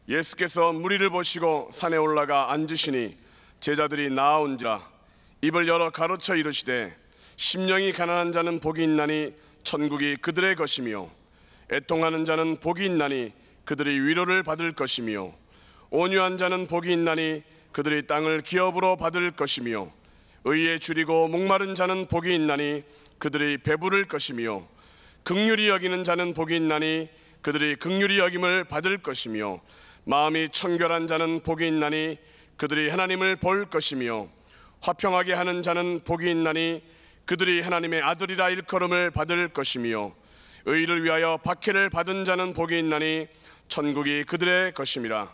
예수께서 무리를 보시고 산에 올라가 앉으시니 제자들이 나아온지라 입을 열어 가르쳐 이르시되 심령이 가난한 자는 복이 있나니 천국이 그들의 것이며 애통하는 자는 복이 있나니 그들이 위로를 받을 것이며 온유한 자는 복이 있나니 그들이 땅을 기업으로 받을 것이며 의에 줄이고 목마른 자는 복이 있나니 그들이 배부를 것이며 긍휼히 여기는 자는 복이 있나니 그들이 긍휼히 여김을 받을 것이며 마음이 청결한 자는 복이 있나니 그들이 하나님을 볼 것이며 화평하게 하는 자는 복이 있나니 그들이 하나님의 아들이라 일컬음을 받을 것이며 의를 위하여 박해를 받은 자는 복이 있나니 천국이 그들의 것임이라.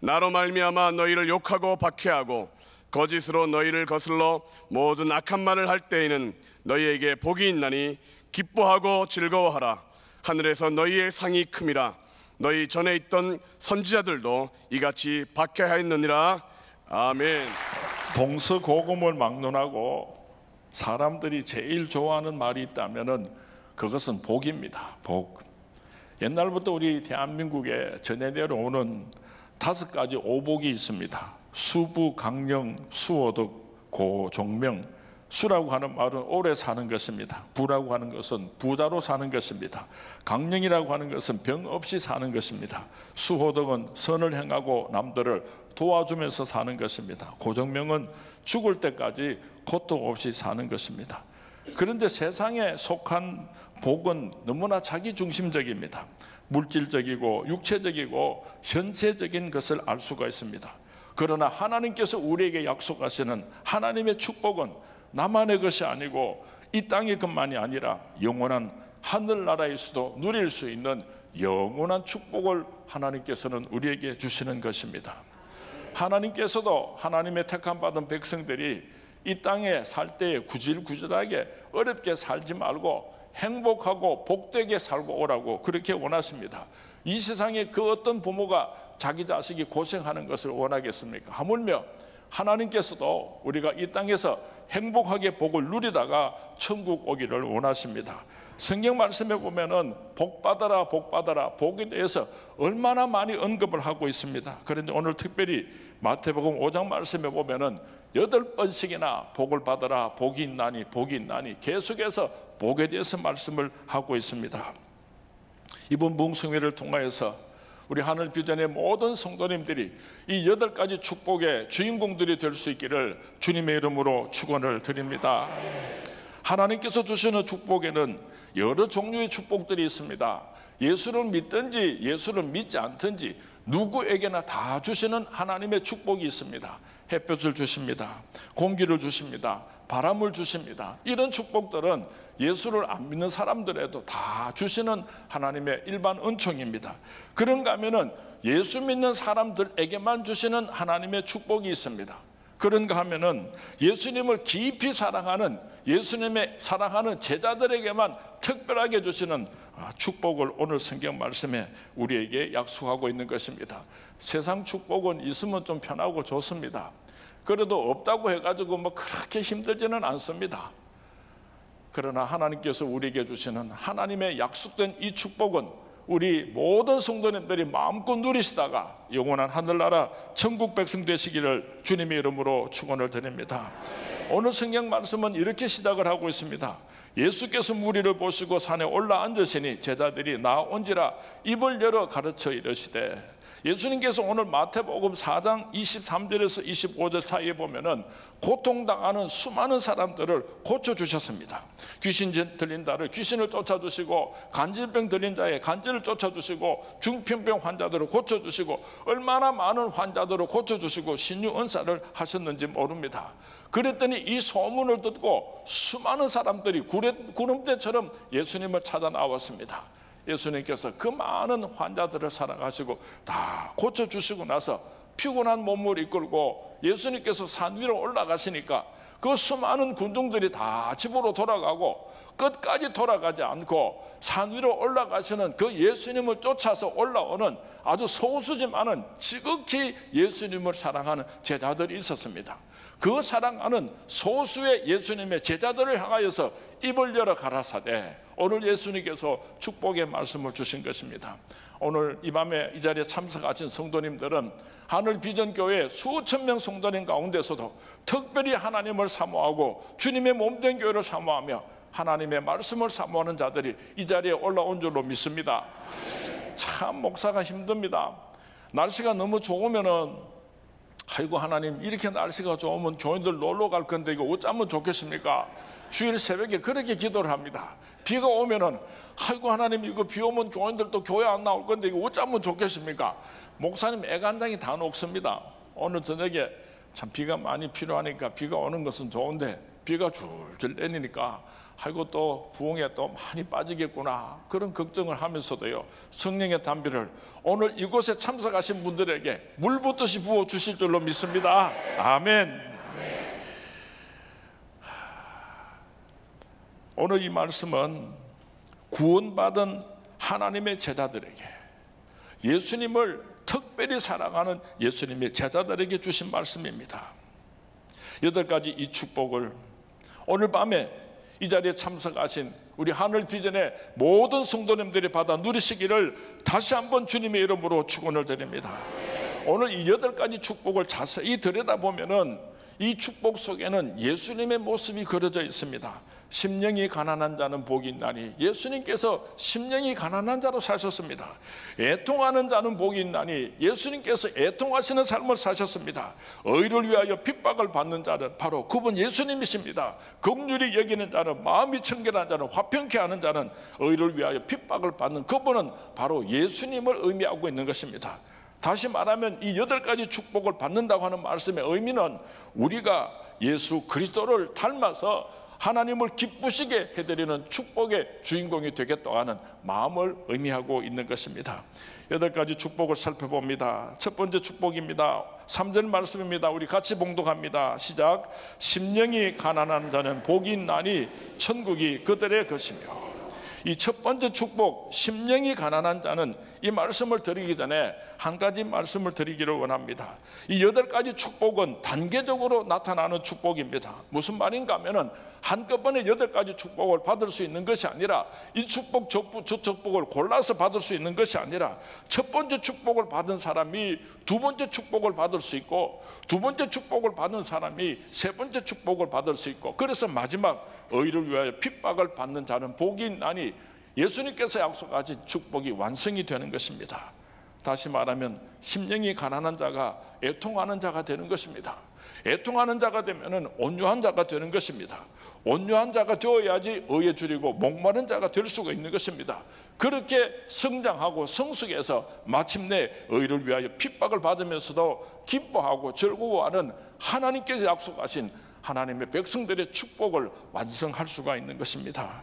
나로 말미암아 너희를 욕하고 박해하고 거짓으로 너희를 거슬러 모든 악한 말을 할 때에는 너희에게 복이 있나니 기뻐하고 즐거워하라. 하늘에서 너희의 상이 큼이라. 너희 전에 있던 선지자들도 이같이 박해하였느니라. 아멘. 동서고금을 막론하고 사람들이 제일 좋아하는 말이 있다면은 그것은 복입니다. 복. 옛날부터 우리 대한민국에 전해 내려오는 5가지 오복이 있습니다. 수부, 강령, 수호덕, 고종명. 수라고 하는 말은 오래 사는 것입니다. 부라고 하는 것은 부자로 사는 것입니다. 강령이라고 하는 것은 병 없이 사는 것입니다. 수호덕은 선을 행하고 남들을 도와주면서 사는 것입니다. 고정명은 죽을 때까지 고통 없이 사는 것입니다. 그런데 세상에 속한 복은 너무나 자기중심적입니다. 물질적이고 육체적이고 현세적인 것을 알 수가 있습니다. 그러나 하나님께서 우리에게 약속하시는 하나님의 축복은 나만의 것이 아니고 이 땅의 것만이 아니라 영원한 하늘나라에서도 누릴 수 있는 영원한 축복을 하나님께서는 우리에게 주시는 것입니다. 하나님께서도 하나님의 택함받은 백성들이 이 땅에 살 때에 구질구질하게 어렵게 살지 말고 행복하고 복되게 살고 오라고 그렇게 원하십니다. 이 세상에 그 어떤 부모가 자기 자식이 고생하는 것을 원하겠습니까? 하물며 하나님께서도 우리가 이 땅에서 행복하게 복을 누리다가 천국 오기를 원하십니다. 성경 말씀에 보면은 복 받아라 복 받아라 복에 대해서 얼마나 많이 언급을 하고 있습니다. 그런데 오늘 특별히 마태복음 5장 말씀에 보면은 8번씩이나 복을 받아라 복이 있나니 복이 있나니 계속해서 복에 대해서 말씀을 하고 있습니다. 이번 뭉성회를 통하여서 우리 하늘비전의 모든 성도님들이 이 8가지 축복의 주인공들이 될 수 있기를 주님의 이름으로 축원을 드립니다. 하나님께서 주시는 축복에는 여러 종류의 축복들이 있습니다. 예수를 믿든지 예수를 믿지 않든지 누구에게나 다 주시는 하나님의 축복이 있습니다. 햇볕을 주십니다. 공기를 주십니다. 바람을 주십니다. 이런 축복들은 예수를 안 믿는 사람들에도 다 주시는 하나님의 일반 은총입니다. 그런가 하면은 예수 믿는 사람들에게만 주시는 하나님의 축복이 있습니다. 그런가 하면은 예수님을 깊이 사랑하는 예수님의 사랑하는 제자들에게만 특별하게 주시는 축복을 오늘 성경 말씀에 우리에게 약속하고 있는 것입니다. 세상 축복은 있으면 좀 편하고 좋습니다. 그래도 없다고 해가지고 뭐 그렇게 힘들지는 않습니다. 그러나 하나님께서 우리에게 주시는 하나님의 약속된 이 축복은 우리 모든 성도님들이 마음껏 누리시다가 영원한 하늘나라 천국 백성 되시기를 주님의 이름으로 축원을 드립니다. 오늘 성경 말씀은 이렇게 시작을 하고 있습니다. 예수께서 무리를 보시고 산에 올라앉으시니 제자들이 나온지라 입을 열어 가르쳐 이르시되. 예수님께서 오늘 마태복음 4장 23절에서 25절 사이에 보면은 고통당하는 수많은 사람들을 고쳐주셨습니다. 귀신 들린 자를 귀신을 쫓아주시고 간질병 들린 자의 간질을 쫓아주시고 중풍병 환자들을 고쳐주시고 얼마나 많은 환자들을 고쳐주시고 신유 은사를 하셨는지 모릅니다. 그랬더니 이 소문을 듣고 수많은 사람들이 구름대처럼 예수님을 찾아 나왔습니다. 예수님께서 그 많은 환자들을 사랑하시고 다 고쳐주시고 나서 피곤한 몸을 이끌고 예수님께서 산 위로 올라가시니까 그 수많은 군중들이 다 집으로 돌아가고 끝까지 돌아가지 않고 산 위로 올라가시는 그 예수님을 쫓아서 올라오는 아주 소수지만은 지극히 예수님을 사랑하는 제자들이 있었습니다. 그 사랑하는 소수의 예수님의 제자들을 향하여서 입을 열어 가라사대 오늘 예수님께서 축복의 말씀을 주신 것입니다. 오늘 이 밤에 이 자리에 참석하신 성도님들은 하늘비전교회 수천 명 성도님 가운데서도 특별히 하나님을 사모하고 주님의 몸된 교회를 사모하며 하나님의 말씀을 사모하는 자들이 이 자리에 올라온 줄로 믿습니다. 참 목사가 힘듭니다. 날씨가 너무 좋으면은 아이고 하나님 이렇게 날씨가 좋으면 교인들 놀러 갈 건데 이거 어쩌면 좋겠습니까? 주일 새벽에 그렇게 기도를 합니다. 비가 오면은 아이고 하나님 이거 비 오면 교인들도 교회 안 나올 건데 이거 어쩌면 좋겠습니까? 목사님 애간장이 다 녹습니다. 오늘 저녁에 참 비가 많이 필요하니까 비가 오는 것은 좋은데 비가 줄줄 내리니까 아이고 또 부흥에 또 많이 빠지겠구나 그런 걱정을 하면서도요 성령의 담비를 오늘 이곳에 참석하신 분들에게 물 붓듯이 부어 주실 줄로 믿습니다. 아멘. 오늘 이 말씀은 구원받은 하나님의 제자들에게, 예수님을 특별히 사랑하는 예수님의 제자들에게 주신 말씀입니다. 8가지 이 축복을 오늘 밤에 이 자리에 참석하신 우리 하늘비전의 모든 성도님들이 받아 누리시기를 다시 한번 주님의 이름으로 축원을 드립니다. 오늘 이 8가지 축복을 자세히 들여다보면은 이 축복 속에는 예수님의 모습이 그려져 있습니다. 심령이 가난한 자는 복이 있나니, 예수님께서 심령이 가난한 자로 사셨습니다. 애통하는 자는 복이 있나니, 예수님께서 애통하시는 삶을 사셨습니다. 의를 위하여 핍박을 받는 자는 바로 그분 예수님이십니다. 긍휼히 여기는 자는, 마음이 청결한 자는, 화평케 하는 자는, 의를 위하여 핍박을 받는 그분은 바로 예수님을 의미하고 있는 것입니다. 다시 말하면 이 8가지 축복을 받는다고 하는 말씀의 의미는 우리가 예수 그리스도를 닮아서 하나님을 기쁘시게 해드리는 축복의 주인공이 되겠다고 하는 마음을 의미하고 있는 것입니다. 8가지 축복을 살펴봅니다. 첫 번째 축복입니다. 3절 말씀입니다. 우리 같이 봉독합니다. 시작. 심령이 가난한 자는 복이 있나니 천국이 그들의 것이며. 이 첫 번째 축복, 심령이 가난한 자는, 이 말씀을 드리기 전에 한 가지 말씀을 드리기를 원합니다. 이 8가지 축복은 단계적으로 나타나는 축복입니다. 무슨 말인가 하면은 한꺼번에 8가지 축복을 받을 수 있는 것이 아니라, 이 축복 저 축복을 골라서 받을 수 있는 것이 아니라, 첫 번째 축복을 받은 사람이 두 번째 축복을 받을 수 있고, 두 번째 축복을 받은 사람이 세 번째 축복을 받을 수 있고, 그래서 마지막 의를 위하여 핍박을 받는 자는 복이 있나니, 예수님께서 약속하신 축복이 완성이 되는 것입니다. 다시 말하면 심령이 가난한 자가 애통하는 자가 되는 것입니다. 애통하는 자가 되면은 온유한 자가 되는 것입니다. 온유한 자가 되어야지 의에 줄이고 목마른 자가 될 수가 있는 것입니다. 그렇게 성장하고 성숙해서 마침내 의를 위하여 핍박을 받으면서도 기뻐하고 즐거워하는 하나님께서 약속하신 하나님의 백성들의 축복을 완성할 수가 있는 것입니다.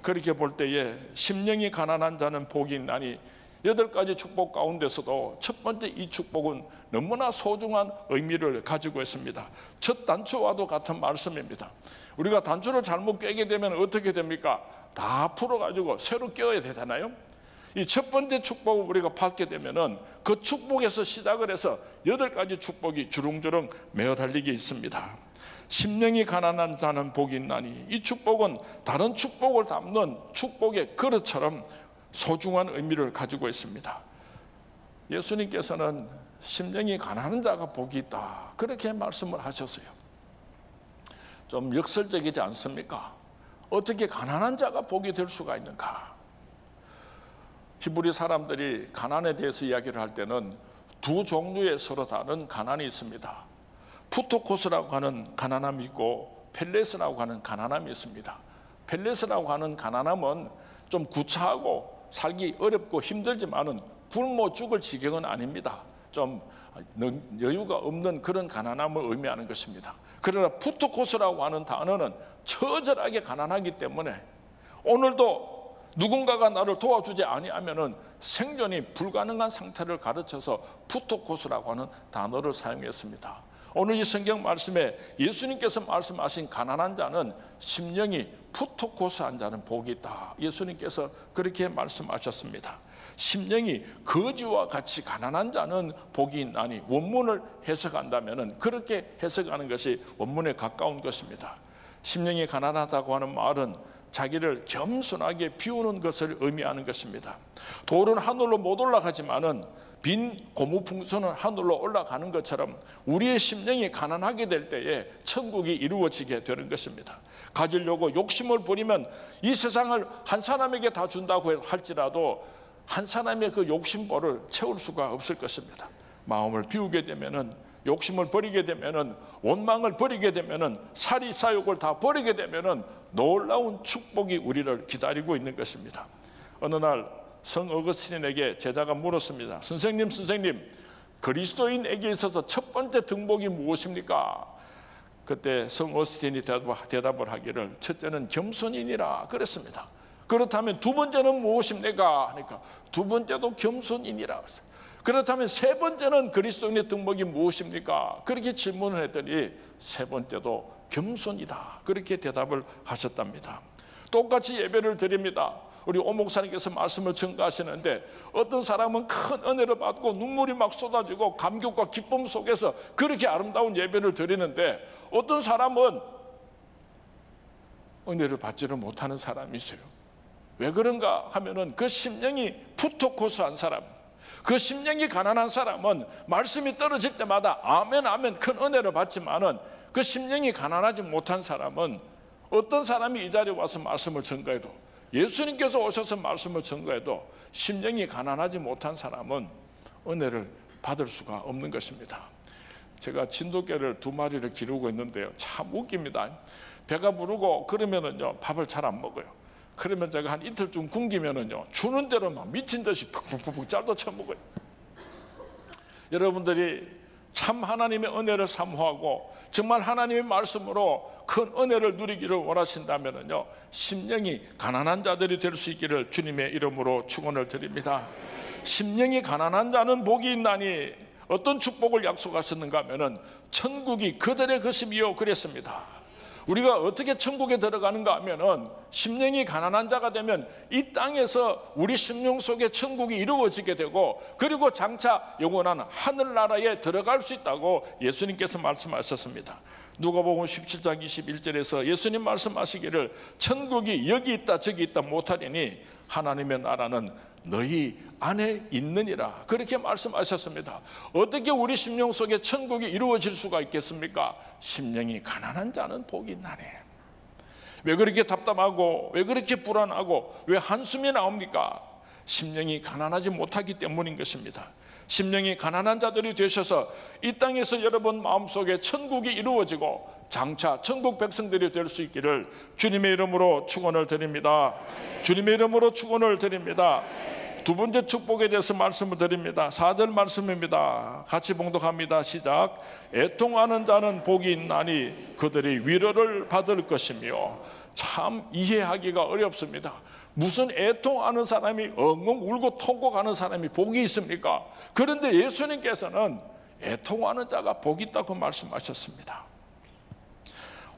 그렇게 볼 때에 심령이 가난한 자는 복이 있나니, 8가지 축복 가운데서도 첫 번째 이 축복은 너무나 소중한 의미를 가지고 있습니다. 첫 단추와도 같은 말씀입니다. 우리가 단추를 잘못 꿰게 되면 어떻게 됩니까? 다 풀어가지고 새로 껴야 되잖아요. 이 첫 번째 축복을 우리가 받게 되면은 그 축복에서 시작을 해서 8가지 축복이 주렁주렁 매어 달리게 있습니다. 심령이 가난한 자는 복이 있나니, 이 축복은 다른 축복을 담는 축복의 그릇처럼 소중한 의미를 가지고 있습니다. 예수님께서는 심령이 가난한 자가 복이 있다 그렇게 말씀을 하셨어요. 좀 역설적이지 않습니까? 어떻게 가난한 자가 복이 될 수가 있는가? 히브리 사람들이 가난에 대해서 이야기를 할 때는 두 종류의 서로 다른 가난이 있습니다. 푸토코스라고 하는 가난함이 있고 펠레스라고 하는 가난함이 있습니다. 펠레스라고 하는 가난함은 좀 구차하고 살기 어렵고 힘들지만은 굶어 죽을 지경은 아닙니다. 좀 여유가 없는 그런 가난함을 의미하는 것입니다. 그러나 푸토코스라고 하는 단어는 처절하게 가난하기 때문에 오늘도 누군가가 나를 도와주지 아니하면은 생존이 불가능한 상태를 가르쳐서 푸토코스라고 하는 단어를 사용했습니다. 오늘 이 성경 말씀에 예수님께서 말씀하신 가난한 자는 심령이 푸토코스한 자는 복이 있다. 예수님께서 그렇게 말씀하셨습니다. 심령이 거지와 같이 가난한 자는 복이 있나니, 원문을 해석한다면 그렇게 해석하는 것이 원문에 가까운 것입니다. 심령이 가난하다고 하는 말은 자기를 겸손하게 비우는 것을 의미하는 것입니다. 돌은 하늘로 못 올라가지만은 빈 고무풍선은 하늘로 올라가는 것처럼 우리의 심령이 가난하게 될 때에 천국이 이루어지게 되는 것입니다. 가지려고 욕심을 부리면 이 세상을 한 사람에게 다 준다고 할지라도 한 사람의 그 욕심벌을 채울 수가 없을 것입니다. 마음을 비우게 되면은, 욕심을 버리게 되면은, 원망을 버리게 되면은, 사리 사욕을 다 버리게 되면은 놀라운 축복이 우리를 기다리고 있는 것입니다. 어느 날 성 어거스틴에게 제자가 물었습니다. 선생님, 그리스도인에게 있어서 첫 번째 등복이 무엇입니까? 그때 성 어거스틴이 대답을 하기를 첫째는 겸손이니라 그랬습니다. 그렇다면 두 번째는 무엇입니까? 하니까 두 번째도 겸손이니라. 그렇다면 세 번째는 그리스도인의 등복이 무엇입니까? 그렇게 질문을 했더니 세 번째도 겸손이다. 그렇게 대답을 하셨답니다. 똑같이 예배를 드립니다. 우리 오 목사님께서 말씀을 전가하시는데 어떤 사람은 큰 은혜를 받고 눈물이 막 쏟아지고 감격과 기쁨 속에서 그렇게 아름다운 예배를 드리는데 어떤 사람은 은혜를 받지를 못하는 사람이 있어요. 왜 그런가 하면은 그 심령이 푸토코스한 사람, 그 심령이 가난한 사람은 말씀이 떨어질 때마다 아멘 아멘 큰 은혜를 받지만은 그 심령이 가난하지 못한 사람은 어떤 사람이 이 자리에 와서 말씀을 전가해도, 예수님께서 오셔서 말씀을 전가해도 심령이 가난하지 못한 사람은 은혜를 받을 수가 없는 것입니다. 제가 진돗개를 2마리를 기르고 있는데요, 참 웃깁니다. 배가 부르고 그러면은요 밥을 잘 안 먹어요. 그러면 제가 한 이틀쯤 굶기면은요 주는 대로 막 미친 듯이 푹푹푹 짤도 쳐먹어요. 여러분들이 참 하나님의 은혜를 사모하고 정말 하나님의 말씀으로 큰 은혜를 누리기를 원하신다면요 심령이 가난한 자들이 될 수 있기를 주님의 이름으로 축원을 드립니다. 심령이 가난한 자는 복이 있나니 어떤 축복을 약속하셨는가 하면은 천국이 그들의 것임이요 그랬습니다. 우리가 어떻게 천국에 들어가는가 하면은 심령이 가난한 자가 되면 이 땅에서 우리 심령 속에 천국이 이루어지게 되고 그리고 장차 영원한 하늘나라에 들어갈 수 있다고 예수님께서 말씀하셨습니다. 누가복음 17장 21절에서 예수님 말씀하시기를 천국이 여기 있다 저기 있다 못하리니 하나님의 나라는 너희 안에 있느니라 그렇게 말씀하셨습니다. 어떻게 우리 심령 속에 천국이 이루어질 수가 있겠습니까? 심령이 가난한 자는 복이 있나니. 왜 그렇게 답답하고 왜 그렇게 불안하고 왜 한숨이 나옵니까? 심령이 가난하지 못하기 때문인 것입니다. 심령이 가난한 자들이 되셔서 이 땅에서 여러분 마음속에 천국이 이루어지고 장차 천국 백성들이 될 수 있기를 주님의 이름으로 축원을 드립니다. 주님의 이름으로 축원을 드립니다. 두 번째 축복에 대해서 말씀을 드립니다. 4절 말씀입니다. 같이 봉독합니다. 시작. 애통하는 자는 복이 있나니 그들이 위로를 받을 것이며. 참 이해하기가 어렵습니다. 무슨 애통하는 사람이 엉엉 울고 통곡하는 사람이 복이 있습니까? 그런데 예수님께서는 애통하는 자가 복이 있다고 말씀하셨습니다.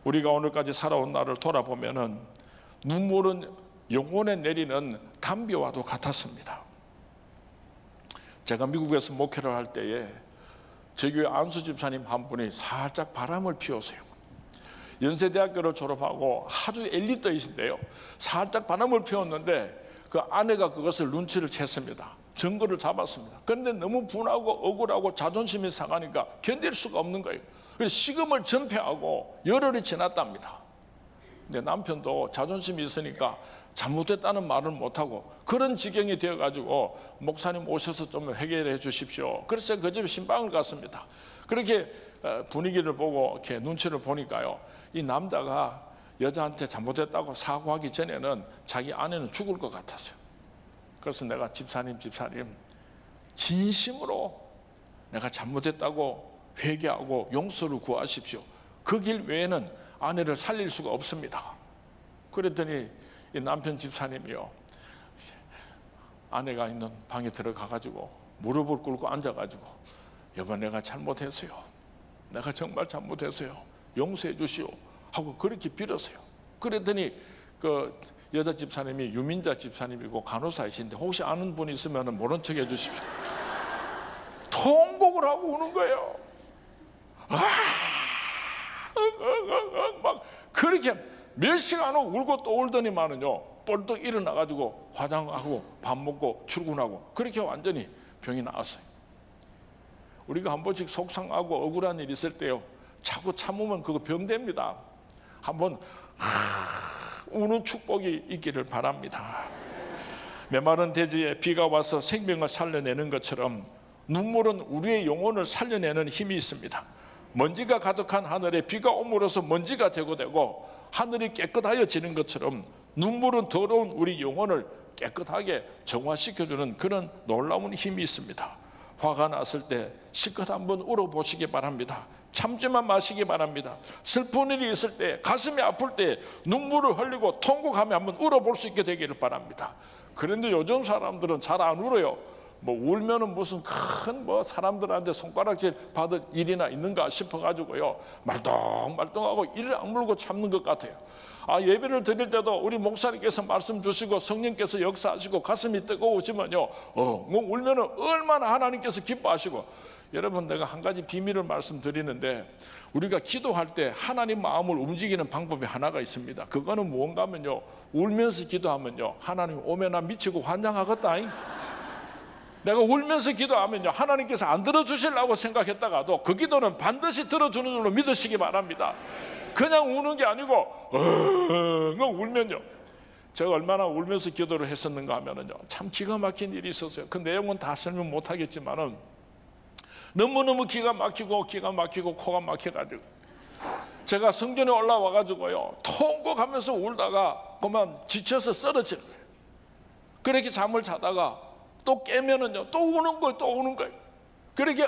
우리가 오늘까지 살아온 날을 돌아보면은 눈물은 영혼에 내리는 담비와도 같았습니다. 제가 미국에서 목회를 할 때에 저희 교회 안수 집사님 한 분이 살짝 바람을 피웠어요. 연세대학교를 졸업하고 아주 엘리트이신데요, 살짝 바람을 피웠는데 그 아내가 그것을 눈치를 챘습니다. 증거를 잡았습니다. 그런데 너무 분하고 억울하고 자존심이 상하니까 견딜 수가 없는 거예요. 그래서 식음을 전폐하고 열흘이 지났답니다. 근데 남편도 자존심이 있으니까 잘못했다는 말을 못하고 그런 지경이 되어가지고 목사님 오셔서 좀 해결해 주십시오. 그래서 그 집에 신방을 갔습니다. 그렇게 분위기를 보고 이렇게 눈치를 보니까요, 이 남자가 여자한테 잘못했다고 사과하기 전에는 자기 아내는 죽을 것 같았어요. 그래서 내가 집사님 진심으로 내가 잘못했다고 회개하고 용서를 구하십시오. 그 길 외에는 아내를 살릴 수가 없습니다. 그랬더니 이 남편 집사님이요, 아내가 있는 방에 들어가가지고 무릎을 꿇고 앉아가지고 여보 내가 잘못했어요. 내가 정말 잘못했어요. 용서해 주시오 하고 그렇게 빌었어요. 그랬더니 그 여자 집사님이 유민자 집사님이고 간호사이신데 혹시 아는 분 있으면 모른 척 해주십시오. 통곡을 하고 우는 거예요. 막 그렇게 몇 시간 후 울고 또 울더니만은요, 벌떡 일어나가지고 화장하고 밥 먹고 출근하고 그렇게 완전히 병이 나았어요. 우리가 한 번씩 속상하고 억울한 일 있을 때요, 자꾸 참으면 그거 병됩니다. 한번 우는 축복이 있기를 바랍니다. 메마른 대지에 비가 와서 생명을 살려내는 것처럼 눈물은 우리의 영혼을 살려내는 힘이 있습니다. 먼지가 가득한 하늘에 비가 옴으로써 먼지가 제거되고 하늘이 깨끗하여지는 것처럼 눈물은 더러운 우리 영혼을 깨끗하게 정화시켜주는 그런 놀라운 힘이 있습니다. 화가 났을 때 실컷 한번 울어보시기 바랍니다. 참지만 마시기 바랍니다. 슬픈 일이 있을 때, 가슴이 아플 때 눈물을 흘리고 통곡하며 한번 울어볼 수 있게 되기를 바랍니다. 그런데 요즘 사람들은 잘 안 울어요. 뭐 울면은 무슨 큰 사람들한테 손가락질 받을 일이나 있는가 싶어가지고요, 말똥말똥하고 이를 악물고 참는 것 같아요. 예배를 드릴 때도 우리 목사님께서 말씀 주시고 성령께서 역사하시고 가슴이 뜨거우시면요, 울면은 얼마나 하나님께서 기뻐하시고. 여러분, 내가 한 가지 비밀을 말씀드리는데, 우리가 기도할 때 하나님 마음을 움직이는 방법이 하나가 있습니다. 그거는 무언가 하면요, 울면서 기도하면요, 하나님 오면 미치고 환장하겠다. 내가 울면서 기도하면요, 하나님께서 안 들어주시려고 생각했다가도 그 기도는 반드시 들어주는 줄로 믿으시기 바랍니다. 그냥 우는 게 아니고 울면요, 제가 얼마나 울면서 기도를 했었는가 하면은요, 참 기가 막힌 일이 있었어요. 그 내용은 다 설명 못 하겠지만은 너무너무 기가 막히고 코가 막혀가지고 제가 성전에 올라와가지고요, 통곡하면서 울다가 그만 지쳐서 쓰러지는 거예요. 그렇게 잠을 자다가 또 깨면은요, 또 우는 거예요. 그렇게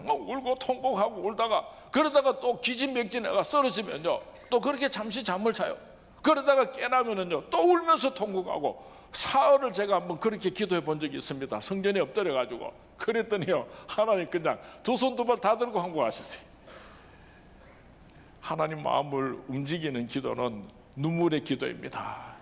울고 통곡하고 울다가, 그러다가 또 기진맥진해가 쓰러지면요, 또 그렇게 잠시 잠을 자요. 그러다가 깨나면은요, 또 울면서 통곡하고, 사흘을 제가 한번 그렇게 기도해 본 적이 있습니다. 성전에 엎드려 가지고. 그랬더니요, 하나님 그냥 두 손 두 발 다 들고 항복하셨어요. 하나님 마음을 움직이는 기도는 눈물의 기도입니다.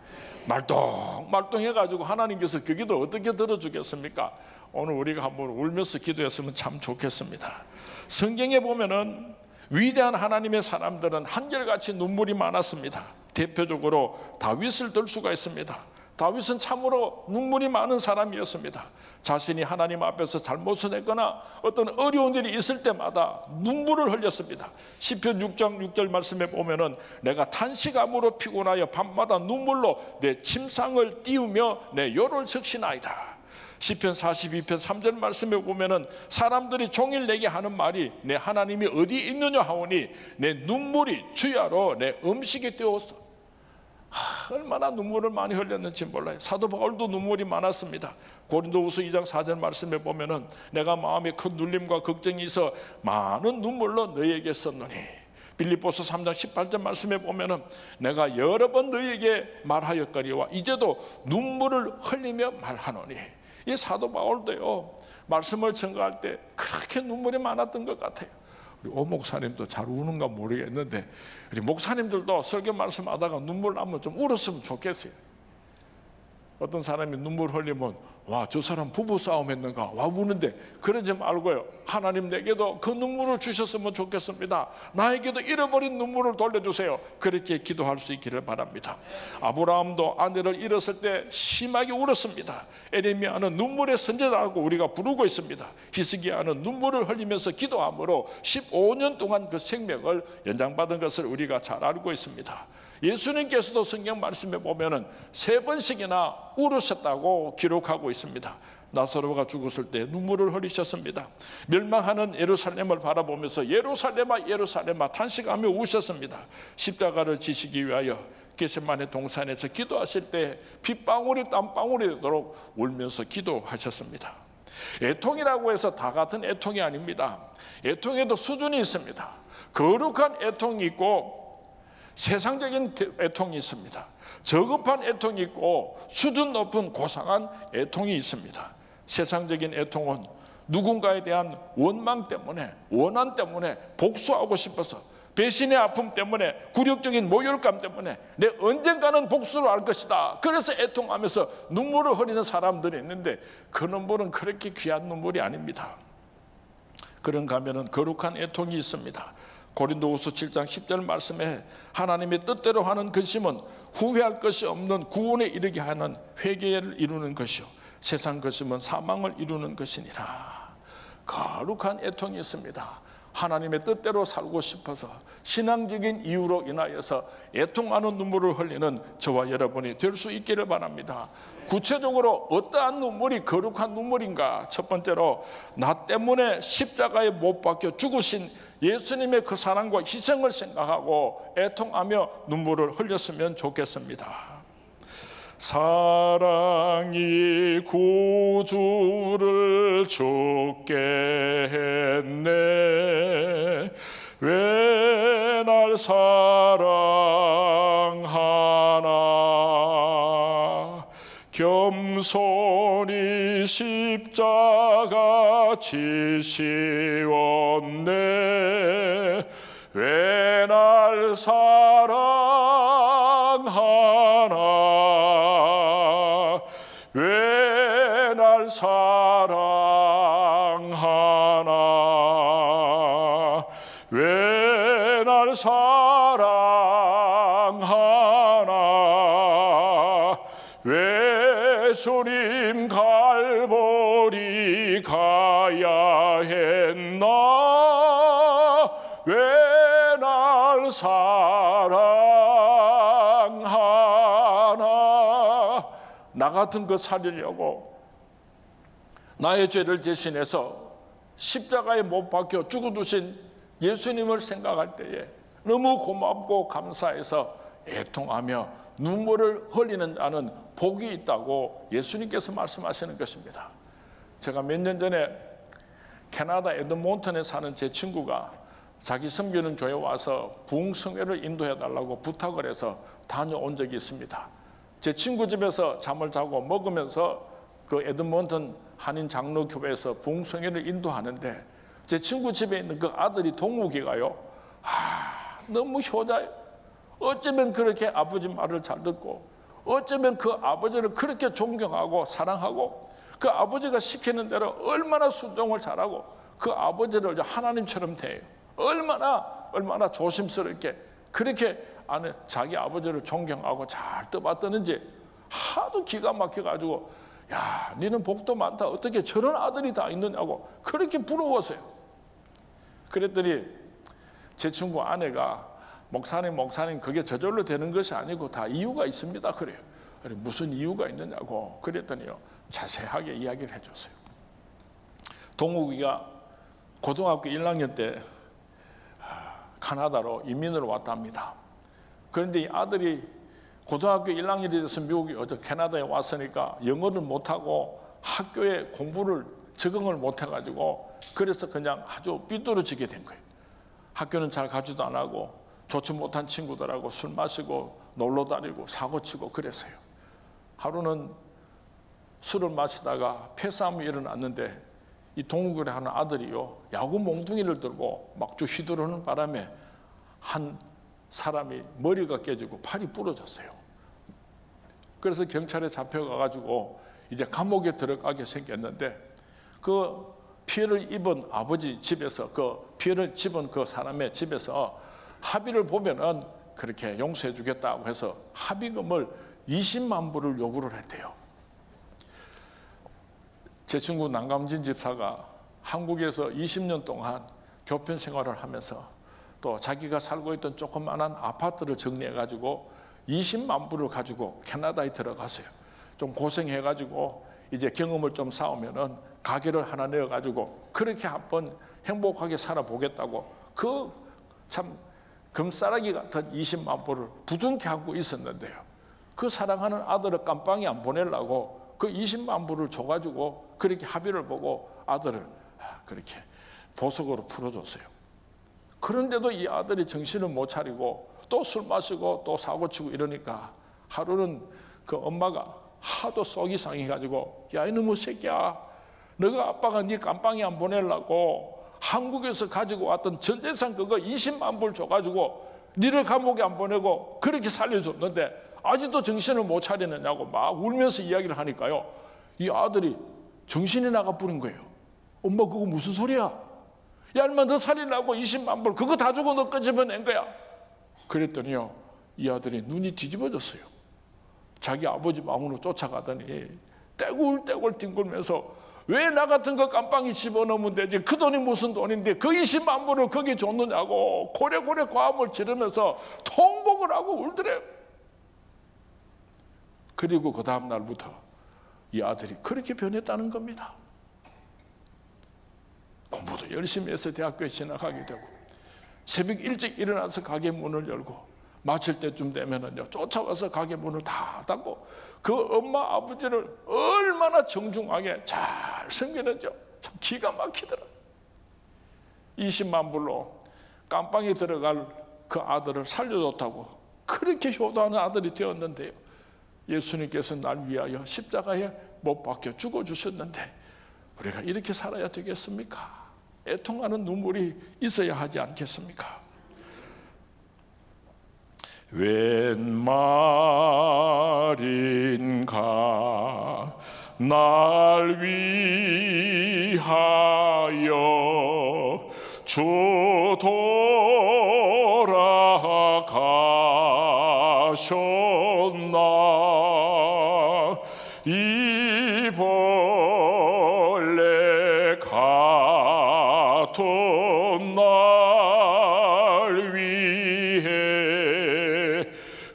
말똥해가지고 하나님께서 그 기도 어떻게 들어주겠습니까? 오늘 우리가 한번 울면서 기도했으면 참 좋겠습니다. 성경에 보면은 위대한 하나님의 사람들은 한결같이 눈물이 많았습니다. 대표적으로 다윗을 들 수가 있습니다. 다윗은 참으로 눈물이 많은 사람이었습니다. 자신이 하나님 앞에서 잘못을 했거나 어떤 어려운 일이 있을 때마다 눈물을 흘렸습니다. 시편 6장 6절 말씀에 보면은 내가 탄식함으로 피곤하여 밤마다 눈물로 내 침상을 띄우며 내 혀를 적시나이다. 시편 42편 3절 말씀에 보면은 사람들이 종일 내게 하는 말이 내 하나님이 어디 있느냐 하오니 내 눈물이 주야로 내 음식이 되었어. 얼마나 눈물을 많이 흘렸는지 몰라요. 사도 바울도 눈물이 많았습니다. 고린도후서 2장 4절 말씀에 보면은 내가 마음에 큰 눌림과 걱정이 있어 많은 눈물로 너희에게 썼노니. 빌립보서 3장 18절 말씀에 보면은 내가 여러 번 너희에게 말하였거니와 이제도 눈물을 흘리며 말하노니. 이 사도 바울도요, 말씀을 전가할 때 그렇게 눈물이 많았던 것 같아요. 우리 오 목사님도 잘 우는가 모르겠는데, 우리 목사님들도 설교 말씀하다가 눈물 나면 좀 울었으면 좋겠어요. 어떤 사람이 눈물 흘리면 와, 저 사람 부부싸움 했는가, 와, 우는데. 그러지 말고요, 하나님 내게도 그 눈물을 주셨으면 좋겠습니다. 나에게도 잃어버린 눈물을 돌려주세요. 그렇게 기도할 수 있기를 바랍니다. 아브라함도 아내를 잃었을 때 심하게 울었습니다. 에레미야는 눈물의 선제다라고 우리가 부르고 있습니다. 히스기야는 눈물을 흘리면서 기도함으로 15년 동안 그 생명을 연장받은 것을 우리가 잘 알고 있습니다. 예수님께서도 성경 말씀에 보면은 3번씩이나 울으셨다고 기록하고 있습니다. 나사로가 죽었을 때 눈물을 흘리셨습니다. 멸망하는 예루살렘을 바라보면서 예루살렘아 예루살렘아 탄식하며 우셨습니다. 십자가를 지시기 위하여 겟세마네 동산에서 기도하실 때 핏방울이 땀방울이 되도록 울면서 기도하셨습니다. 애통이라고 해서 다 같은 애통이 아닙니다. 애통에도 수준이 있습니다. 거룩한 애통이 있고 세상적인 애통이 있습니다. 저급한 애통이 있고 수준 높은 고상한 애통이 있습니다. 세상적인 애통은 누군가에 대한 원망 때문에, 원한 때문에, 복수하고 싶어서, 배신의 아픔 때문에, 굴욕적인 모욕감 때문에 내 언젠가는 복수를 할 것이다, 그래서 애통하면서 눈물을 흘리는 사람들이 있는데, 그 눈물은 그렇게 귀한 눈물이 아닙니다. 그런가 하면은 거룩한 애통이 있습니다. 고린도후서 7장 10절 말씀에 하나님의 뜻대로 하는 근심은 후회할 것이 없는 구원에 이르게 하는 회개를 이루는 것이요 세상 근심은 사망을 이루는 것이니라. 거룩한 애통이 있습니다. 하나님의 뜻대로 살고 싶어서 신앙적인 이유로 인하여서 애통하는 눈물을 흘리는 저와 여러분이 될 수 있기를 바랍니다. 구체적으로 어떠한 눈물이 거룩한 눈물인가? 첫 번째로 나 때문에 십자가에 못 박혀 죽으신 예수님의 그 사랑과 희생을 생각하고 애통하며 눈물을 흘렸으면 좋겠습니다. 사랑이 구주를 죽게 했네. 왜 날 사랑하나. 겸손히 십자가 지시었네. 왜 날 사랑하나. 왜 날 사랑하나. 왜 날 사랑하나. 왜 주님 갈보리 가야 했나. 왜 날 사랑하나. 나 같은 거 살리려고 나의 죄를 대신해서 십자가에 못 박혀 죽어두신 예수님을 생각할 때에 너무 고맙고 감사해서 애통하며 눈물을 흘리는 자는 복이 있다고 예수님께서 말씀하시는 것입니다. 제가 몇 년 전에 캐나다 에드몬턴에 사는 제 친구가 자기 섬기는 교회에 와서 부흥성회를 인도해 달라고 부탁을 해서 다녀온 적이 있습니다. 제 친구 집에서 잠을 자고 먹으면서 그 에드몬턴 한인 장로교회에서 부흥성회를 인도하는데 제 친구 집에 있는 그 아들이 동욱이가요, 너무 효자예요. 어쩌면 그렇게 아버지 말을 잘 듣고, 어쩌면 그 아버지를 그렇게 존경하고 사랑하고, 그 아버지가 시키는 대로 얼마나 순종을 잘하고 그 아버지를 하나님처럼 대해요. 얼마나 조심스럽게 그렇게 자기 아버지를 존경하고 잘 떠받드는지 하도 기가 막혀가지고, 야, 니는 복도 많다. 어떻게 저런 아들이 다 있느냐고 그렇게 부러웠어요. 그랬더니 제 친구 아내가 목사님 그게 저절로 되는 것이 아니고 다 이유가 있습니다. 그래요. 무슨 이유가 있느냐고 그랬더니요, 자세하게 이야기를 해줬어요. 동욱이가 고등학교 1학년 때 카나다로 이민을 왔답니다. 그런데 이 아들이 고등학교 1학년이 돼서 미국에 캐나다에 왔으니까 영어를 못하고 학교에 공부를 적응을 못해가지고 그래서 그냥 아주 삐뚤어지게 된 거예요. 학교는 잘 가지도 안 하고 좋지 못한 친구들하고 술 마시고 놀러 다니고 사고치고 그랬어요. 하루는 술을 마시다가 폐싸움이 일어났는데 이 동욱을 하는 아들이요, 야구 몽둥이를 들고 막주 휘두르는 바람에 한 사람이 머리가 깨지고 팔이 부러졌어요. 그래서 경찰에 잡혀가가지고 이제 감옥에 들어가게 생겼는데 그 피해를 입은 아버지 집에서 그 피해를 입은 그 사람의 집에서 합의를 보면은 그렇게 용서해 주겠다고 해서 합의금을 20만 불을 요구를 했대요. 제 친구 남감진 집사가 한국에서 20년 동안 교편 생활을 하면서 또 자기가 살고 있던 조그만한 아파트를 정리해가지고 20만 불을 가지고 캐나다에 들어갔어요. 좀 고생해가지고 이제 경험을 좀 쌓으면은 가게를 하나 내어가지고 그렇게 한번 행복하게 살아보겠다고 그 참 금싸라기 같은 20만 불을 부둥켜 안고 있었는데요. 그 사랑하는 아들을 깜빵에 안 보내려고 그 20만 불을 줘가지고 그렇게 합의를 보고 아들을 그렇게 보석으로 풀어줬어요. 그런데도 이 아들이 정신을 못 차리고 또 술 마시고 또 사고치고 이러니까 하루는 그 엄마가 하도 속이 상해가지고, 야 이놈의 새끼야, 너가 아빠가 네 깜빵에 안 보내려고 한국에서 가지고 왔던 전 재산 그거 20만 불 줘가지고 니를 감옥에 안 보내고 그렇게 살려줬는데 아직도 정신을 못 차리느냐고 막 울면서 이야기를 하니까요, 이 아들이 정신이 나가 버린 거예요. 엄마 그거 무슨 소리야? 야 인마 너 살인하고 20만 불 그거 다 주고 너 끄집어낸 거야. 그랬더니요 이 아들이 눈이 뒤집어졌어요. 자기 아버지 마음으로 쫓아가더니 떼굴떼굴 뒹굴면서 왜 나 같은 거 깜빵이 집어넣으면 되지, 그 돈이 무슨 돈인데 그 20만 불을 거기 줬느냐고 고래고래 과음을 지르면서 통곡을 하고 울더래요. 그리고 그 다음 날부터 이 아들이 그렇게 변했다는 겁니다. 공부도 열심히 해서 대학교에 진학하게 되고 새벽 일찍 일어나서 가게 문을 열고 마칠 때쯤 되면은요 쫓아와서 가게 문을 다 닫고 그 엄마 아버지를 얼마나 정중하게 잘 섬기는지 참 기가 막히더라. 20만 불로 깜빵에 들어갈 그 아들을 살려줬다고 그렇게 효도하는 아들이 되었는데요, 예수님께서 날 위하여 십자가에 못 박혀 죽어주셨는데 우리가 이렇게 살아야 되겠습니까? 애통하는 눈물이 있어야 하지 않겠습니까? 웬 말인가 날 위하여 주 돌아가셨나. 이 벌레 같은 날 위해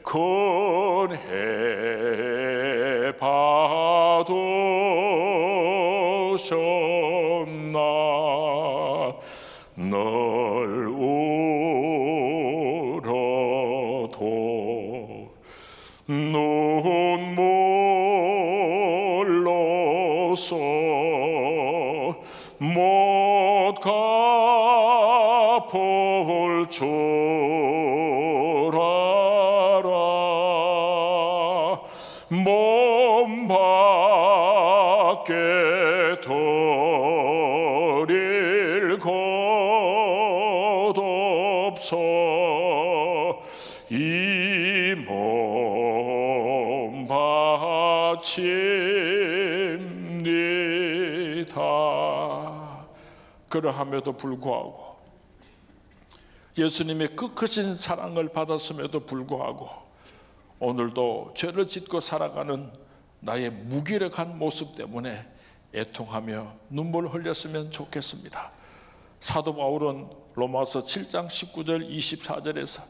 큰 해 받으셨나. 널 울어도 눈물로써 못 갚을 줄 알아. 몸 밖에 드릴 것 없어 이 몸 바칩니다. 그러함에도 불구하고 예수님의 그 크신 사랑을 받았음에도 불구하고 오늘도 죄를 짓고 살아가는 나의 무기력한 모습 때문에 애통하며 눈물 흘렸으면 좋겠습니다. 사도 바울은 로마서 7장 19절 24절에서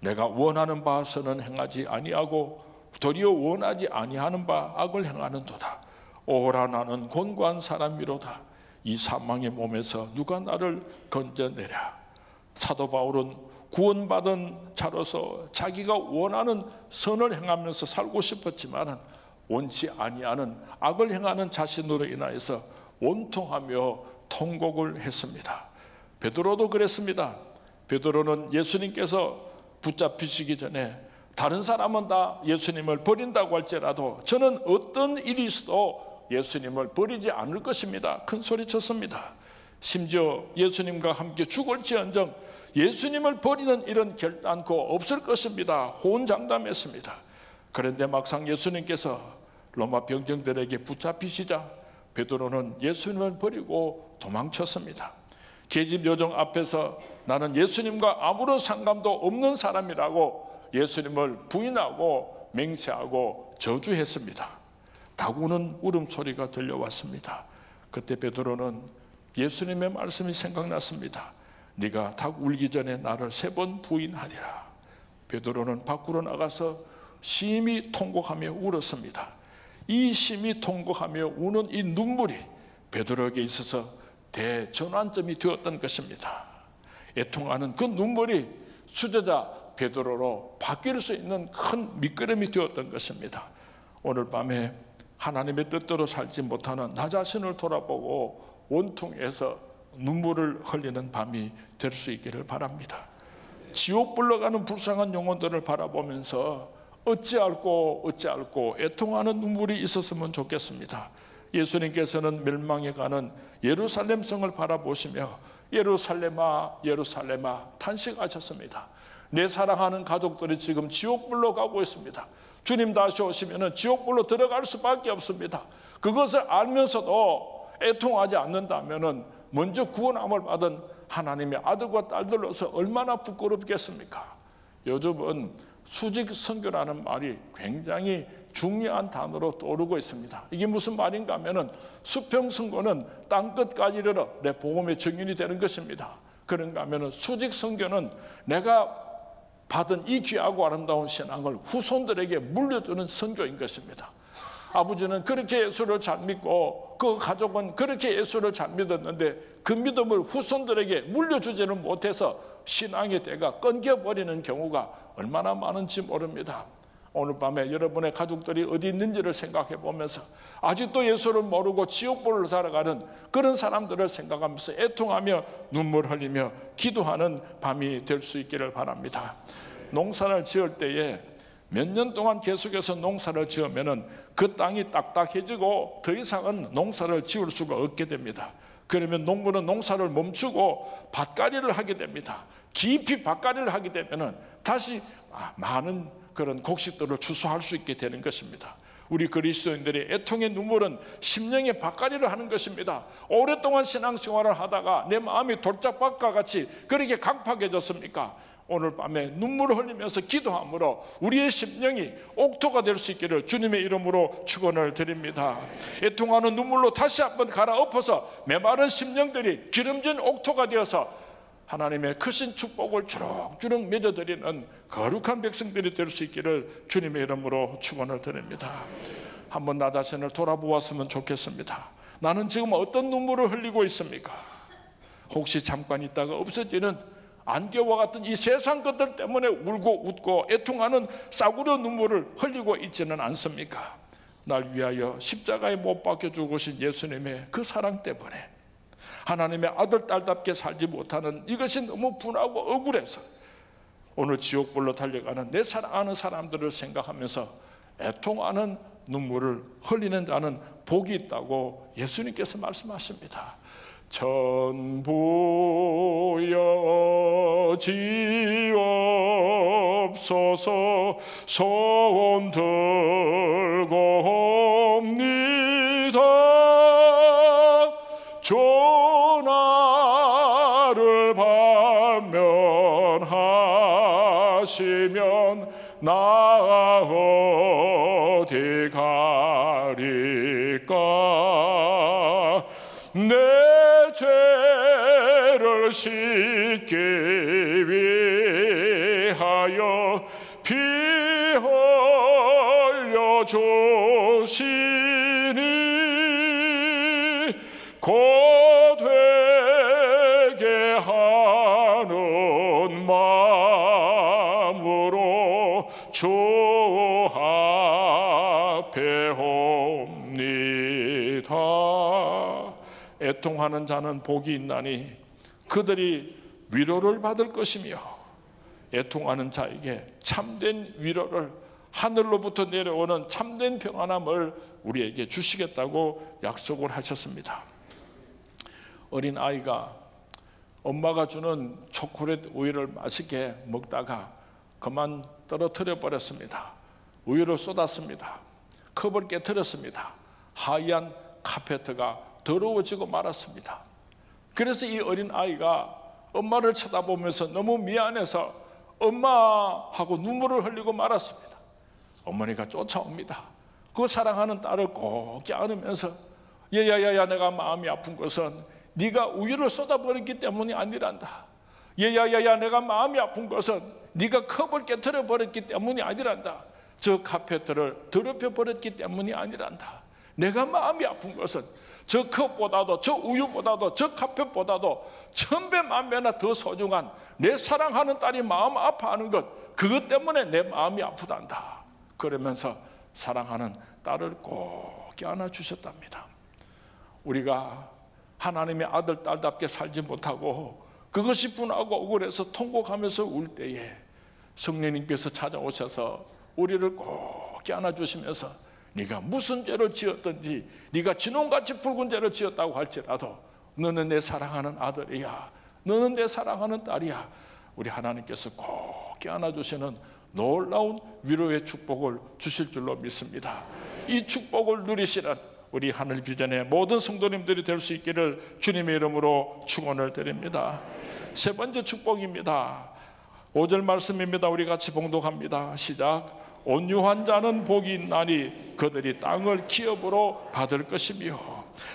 내가 원하는 바서는 행하지 아니하고 도리어 원하지 아니하는 바 악을 행하는도다. 오라 나는 곤고한 사람이로다. 이 사망의 몸에서 누가 나를 건져내랴. 사도 바울은 구원받은 자로서 자기가 원하는 선을 행하면서 살고 싶었지만 원치 아니하는 악을 행하는 자신으로 인하여서 원통하며 통곡을 했습니다. 베드로도 그랬습니다. 베드로는 예수님께서 붙잡히시기 전에 다른 사람은 다 예수님을 버린다고 할지라도 저는 어떤 일이 있어도 예수님을 버리지 않을 것입니다. 큰 소리쳤습니다. 심지어 예수님과 함께 죽을지언정 예수님을 버리는 일은 결단코 없을 것입니다. 호언장담했습니다. 그런데 막상 예수님께서 로마 병정들에게 붙잡히시자 베드로는 예수님을 버리고 도망쳤습니다. 계집 요정 앞에서 나는 예수님과 아무런 상관도 없는 사람이라고 예수님을 부인하고 맹세하고 저주했습니다. 다구는 울음소리가 들려왔습니다. 그때 베드로는 예수님의 말씀이 생각났습니다. 네가 닭 울기 전에 나를 3번 부인하리라. 베드로는 밖으로 나가서 심히 통곡하며 울었습니다. 이 심히 통곡하며 우는 이 눈물이 베드로에게 있어서 대전환점이 되었던 것입니다. 애통하는 그 눈물이 수제자 베드로로 바뀔 수 있는 큰 밑거름이 되었던 것입니다. 오늘 밤에 하나님의 뜻대로 살지 못하는 나 자신을 돌아보고 원통해서 눈물을 흘리는 밤이 될 수 있기를 바랍니다. 지옥 불러가는 불쌍한 영혼들을 바라보면서 어찌할꼬 애통하는 눈물이 있었으면 좋겠습니다. 예수님께서는 멸망해 가는 예루살렘 성을 바라보시며 예루살렘아 예루살렘아 탄식하셨습니다. 내 사랑하는 가족들이 지금 지옥불로 가고 있습니다. 주님 다시 오시면 지옥불로 들어갈 수밖에 없습니다. 그것을 알면서도 애통하지 않는다면 먼저 구원함을 받은 하나님의 아들과 딸들로서 얼마나 부끄럽겠습니까? 요즘은 수직 선교라는 말이 굉장히 중요한 단어로 떠오르고 있습니다. 이게 무슨 말인가 하면은 수평 선교는 땅끝까지 이르러 내 복음의 증인이 되는 것입니다. 그런가 하면은 수직 선교는 내가 받은 이 귀하고 아름다운 신앙을 후손들에게 물려주는 선교인 것입니다. 아버지는 그렇게 예수를 잘 믿고 그 가족은 그렇게 예수를 잘 믿었는데 그 믿음을 후손들에게 물려주지는 못해서 신앙의 대가 끊겨버리는 경우가 얼마나 많은지 모릅니다. 오늘 밤에 여러분의 가족들이 어디 있는지를 생각해 보면서 아직도 예수를 모르고 지옥불로 살아가는 그런 사람들을 생각하면서 애통하며 눈물 흘리며 기도하는 밤이 될 수 있기를 바랍니다. 농사를 지을 때에 몇 년 동안 계속해서 농사를 지으면 그 땅이 딱딱해지고 더 이상은 농사를 지을 수가 없게 됩니다. 그러면 농부는 농사를 멈추고 밭갈이를 하게 됩니다. 깊이 밭갈이를 하게 되면 다시 많은 그런 곡식들을 추수할 수 있게 되는 것입니다. 우리 그리스도인들의 애통의 눈물은 심령의 밭갈이를 하는 것입니다. 오랫동안 신앙생활을 하다가 내 마음이 돌짝밭과 같이 그렇게 강팍해졌습니까? 오늘 밤에 눈물을 흘리면서 기도함으로 우리의 심령이 옥토가 될 수 있기를 주님의 이름으로 축원을 드립니다. 애통하는 눈물로 다시 한번 갈아엎어서 메마른 심령들이 기름진 옥토가 되어서 하나님의 크신 축복을 주룩주룩 맺어드리는 거룩한 백성들이 될 수 있기를 주님의 이름으로 축원을 드립니다. 한번 나 자신을 돌아보았으면 좋겠습니다. 나는 지금 어떤 눈물을 흘리고 있습니까? 혹시 잠깐 있다가 없어지는 안개와 같은 이 세상 것들 때문에 울고 웃고 애통하는 싸구려 눈물을 흘리고 있지는 않습니까? 날 위하여 십자가에 못 박혀 죽으신 예수님의 그 사랑 때문에 하나님의 아들 딸답게 살지 못하는 이것이 너무 분하고 억울해서 오늘 지옥불로 달려가는 내 사랑하는 사람들을 생각하면서 애통하는 눈물을 흘리는 자는 복이 있다고 예수님께서 말씀하십니다. 전부여지옵소서 소원 들고 옵니다. 조나를 반면하시면 나 어디 가리까. 내 죄를 씻기 위하여 피 흘려 주시니 곧 회개하는 마음으로 주 앞에 옵니다. 애통하는 자는 복이 있나니 그들이 위로를 받을 것이며 애통하는 자에게 참된 위로를 하늘로부터 내려오는 참된 평안함을 우리에게 주시겠다고 약속을 하셨습니다. 어린 아이가 엄마가 주는 초콜릿 우유를 맛있게 먹다가 그만 떨어뜨려 버렸습니다. 우유를 쏟았습니다. 컵을 깨뜨렸습니다. 하얀 카페트가 더러워지고 말았습니다. 그래서 이 어린 아이가 엄마를 쳐다보면서 너무 미안해서 엄마하고 눈물을 흘리고 말았습니다. 어머니가 쫓아옵니다. 그 사랑하는 딸을 꼭 안으면서 얘야야야, 내가 마음이 아픈 것은 네가 우유를 쏟아버렸기 때문이 아니란다. 얘야야야, 내가 마음이 아픈 것은 네가 컵을 깨뜨려 버렸기 때문이 아니란다. 저 카페트를 더럽혀 버렸기 때문이 아니란다. 내가 마음이 아픈 것은 저 컵보다도 저 우유보다도 저 카페보다도 천배 만배나 더 소중한 내 사랑하는 딸이 마음 아파하는 것, 그것 때문에 내 마음이 아프단다. 그러면서 사랑하는 딸을 꼭 안아주셨답니다. 우리가 하나님의 아들 딸답게 살지 못하고 그것이 분하고 억울해서 통곡하면서 울 때에 성령님께서 찾아오셔서 우리를 꼭 안아주시면서 네가 무슨 죄를 지었든지 네가 진홍같이 붉은 죄를 지었다고 할지라도 너는 내 사랑하는 아들이야, 너는 내 사랑하는 딸이야. 우리 하나님께서 꼭 안아주시는 놀라운 위로의 축복을 주실 줄로 믿습니다. 이 축복을 누리시는 우리 하늘 비전의 모든 성도님들이 될 수 있기를 주님의 이름으로 축원을 드립니다. 세 번째 축복입니다. 5절 말씀입니다. 우리 같이 봉독합니다. 시작. 온유한 자는 복이 있나니 그들이 땅을 기업으로 받을 것이며.